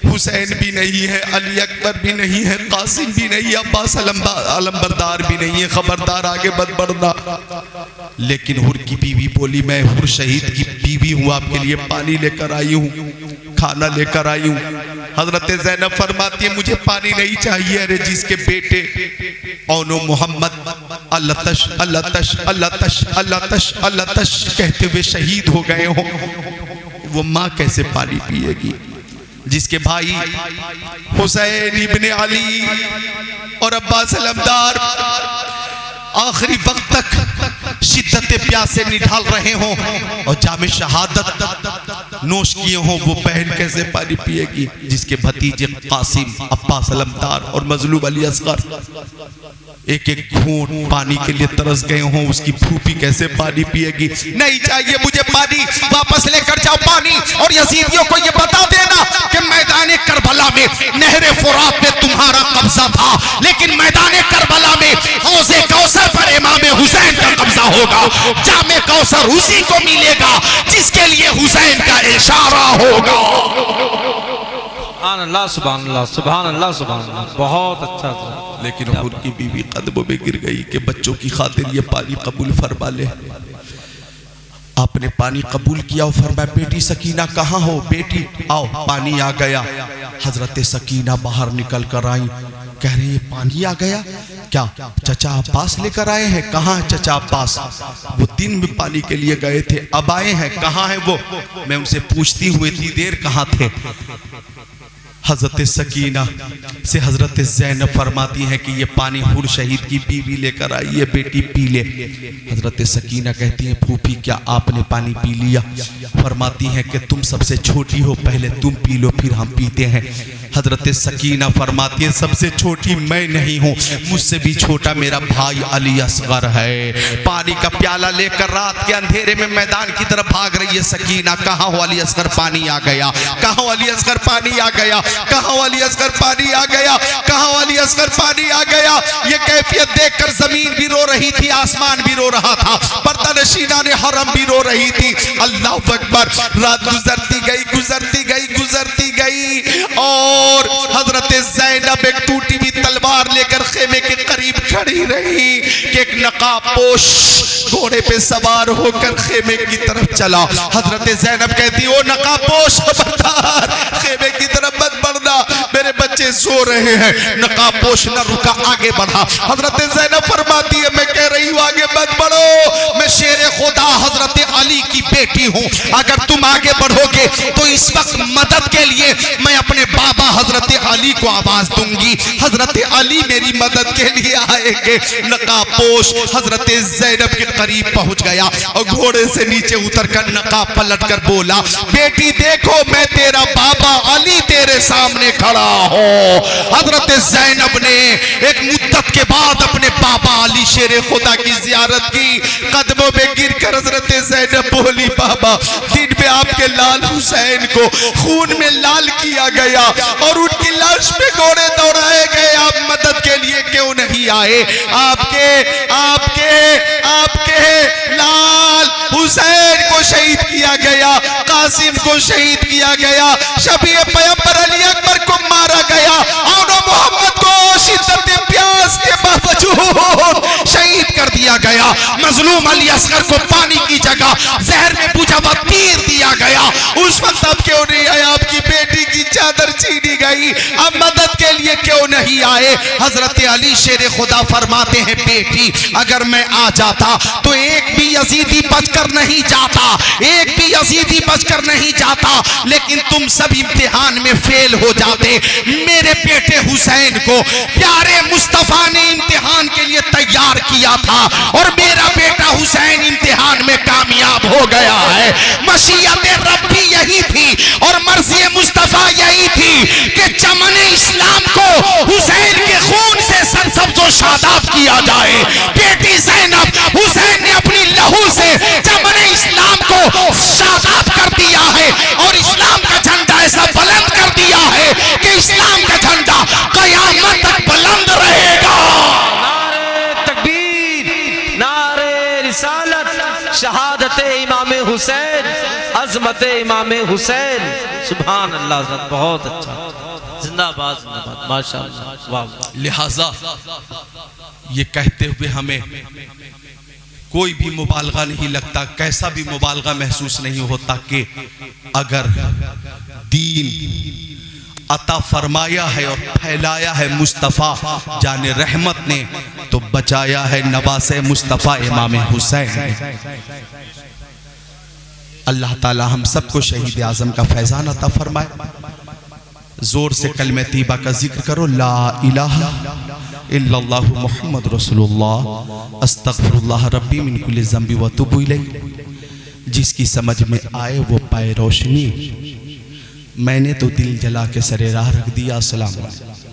हुसैन भी नहीं है, अली अकबर भी नहीं है, कासिम भी नहीं है, अब्बास अलमबरदार भी नहीं है। खबरदार आगे मत बढ़ना। लेकिन हुर की बीवी बोली, मैं हुर शहीद की बीवी हूँ, आपके लिए पानी लेकर आई हूँ, खाना लेकर आई हूँ। हजरत ज़ैनब फरमाती है, मुझे पानी नहीं चाहिए। अरे जिसके बेटे औनो मोहम्मद अल्लाह तश अल्लाह तश अल्लाह तश अल्लाह तश अल्लाह तश कहते हुए शहीद हो गए हो, वो माँ कैसे पानी पिएगी? जिसके भाई हुसैन इब्ने अली और अब्बास अलमदार आखिरी वक्त तक शिद्दत प्यास से निढाल रहे हों और जामे शहादत नोश किए हों, वो बहन कैसे पानी पिएगी? जिसके भतीजे कासिम, अब्बास अलमदार और मजलूम अली असगर एक एक घूंट पानी के लिए तरस गए हों, उसकी फूफी कैसे पानी पिएगी? नहीं चाहिए मुझे पानी, वापस लेकर जाओ पानी। और यजीदियों को ये बता देना कि मैदान करबला में नहरे फुरात में तुम्हारा कब्जा था, लेकिन मैदान करबला में हौज़े कौसर पर इमाम हुसैन का कब्जा होगा। जामे कौसर उसी को मिलेगा जिसके लिए हुसैन का इशारा होगा। सुभान अल्लाह, सुभान अल्लाह, सुभान अल्लाह, सुभान अल्लाह। बहुत अच्छा था। लेकिन हुर की बीवी कदमों में गिर गई कि बच्चों की खातिर ये पानी कबूल फरमा ले। आपने पानी कबूल किया और फरमाया, बेटी सकीना कहाँ हो? बेटी आओ, पानी आ गया। हजरत सकीना बाहर निकल कर आई, कह रही है, पानी आ गया क्या? चचा अब्बास लेकर आए हैं? कहाँ है चचा अब्बास? वो दिन में पानी के लिए गए थे, अब आए हैं, कहाँ है वो? मैं उनसे पूछती हुई इतनी देर कहाँ थे? हजरत सकीना से हजरत ज़ैनब फरमाती हैं कि ये पानी हुर शहीद की बीवी लेकर आई है, बेटी पी ले। हजरत सकीना कहती हैं, फूफी क्या आपने पानी पी लिया? फरमाती हैं कि तुम सबसे छोटी हो, पहले तुम पी लो फिर हम पीते हैं। हजरत सकीना फरमाती है, सबसे छोटी मैं नहीं हूँ, मुझसे भी छोटा मेरा भाई अली असगर है। पानी का प्याला लेकर रात के अंधेरे में मैदान की तरफ भाग रही है सकीना। कहाँ हो अली असगर? पानी आ गया। कहाँ हो अली असगर? पानी आ गया। कहाँ अली असगर? पानी आ गया। कहाँ अली असगर? पानी आ गया। ये कैफियत देखकर जमीन भी रो रही थी, आसमान भी रो रहा था, पर्दा नशीना ने हरम भी रो रही थी। अल्लाह अकबर। रात गुजरती गई, गुजरती गई, गुजरती गई और हजरत ज़ैनब एक टूटी हुई तलवार लेकर खेमे के करीब खड़ी रही कि एक नकाबपोश घोड़े पे सवार होकर खेमे की तरफ चला। हजरत ज़ैनब कहती, ओ नकाबपोश खबरदार, खेमे की तरफ मत बढ़ना, मेरे बच्चे सो रहे हैं। नकाबपोश न रुका, आगे बढ़ा। हजरत ज़ैनब फरमाती है, मैं कह रही हूँ आगे मत बढ़ो, मैं शेर खुदा हजरत अली की बेटी हूँ, अगर तुम आगे बढ़ोगे तो इस वक्त मदद के लिए मैं अपने बाबा हजरत अली को आवाज दूंगी, हजरत अली मेरी मदद के लिए आएंगे। नकाबपोश हजरत ज़ैनब के करीब पहुंच गया और घोड़े से नीचे उतरकर नकाब पलट कर बोला, बेटी देखो मैं तेरा बाबा अली तेरे सामने खड़ा हूं। हजरत ज़ैनब ने एक मुद्दत के बाद अपने बाबा अली शेर खुदा की जियारत की। कदमों में गिरकर हजरत ज़ैनब बोली, बाबा दिन में आपके लाल हुसैन को खून में लाल किया गया और उनकी लाश पे घोड़े दौड़ाए गए, आप मदद के लिए क्यों नहीं आए? आपके आपके आपके लाल हुसैन को शहीद किया गया, कासिम को शहीद किया गया, शबी पैगंबर अली अकबर को मारा गया और मोहम्मद को शिद्दत प्यास के बावजूद शहीद कर दिया गया। मजलूम अली असगर को पानी की जगह जहर में बुझा हुआ तीर दिया गया। उस वक्त अब क्यों नहीं आए? आपकी बेटी की चादर छीनी गई, अब मदद के लिए क्यों नहीं आए? हजरत अली शेर खुदा फरमाते हैं, बेटी अगर मैं आ जाता तो एक भी यजीदी बचकर नहीं जाता, एक भी यजीदी बचकर नहीं जाता, लेकिन तुम सब इम्तिहान में फेल हो जाते। मेरे बेटे हुसैन को प्यारे मुस्तफा ने इम्तिहान के लिए तैयार किया था और मेरा बेटा हुसैन इम्तिहान में कामयाब हो गया है। मशीयत रब्बी यही थी और मर्ज़ी मुस्तफा यही थी कि चमने इस्लाम को हुसैन के खून से सरसब्ज़ व शादाब किया जाए। बेटी ज़ैनब, हुसैन ने अपनी लहू से चमने इस्लाम को शादाब कर दिया है और इस्लाम का झंडा ऐसा बुलंद कर दिया है कि इस्लाम का झंडा क़यामत तक बुलंद रहेगा। नारे तकबीर, नारे रिसालत, शहादत इमाम हुसैन, अज़मत इमाम हुसैन। सुभान अल्लाह, बहुत अच्छा, जिंदाबाद जिंदाबाद, माशाअल्लाह, वाह। लिहाजा ये कहते हुए हमें कोई भी मुबालगा नहीं लगता, कैसा भी मुबालगा महसूस नहीं होता कि अगर दीन अता फरमाया है और फैलाया है मुस्तफ़ा जाने रहमत ने, तो बचाया है नवासे मुस्तफ़ा इमाम हुसैन। अल्लाह ताला हम सबको शहीद आज़म का फैज़ान अता फरमाए। जोर से कलमे तीबा का जिक्र करो, ला इलाहा इल्लल्लाहु मुहम्मद रसूलुल्लाह अस्तगफिरुल्लाह रब्बी मिन कुल्लि ज़ंबि व तुबु इलैहि। जिसकी समझ में आए वो पाए रोशनी, मैंने तो दिल जला के सरे राह रख दिया। अस्सलाम वालेकुम।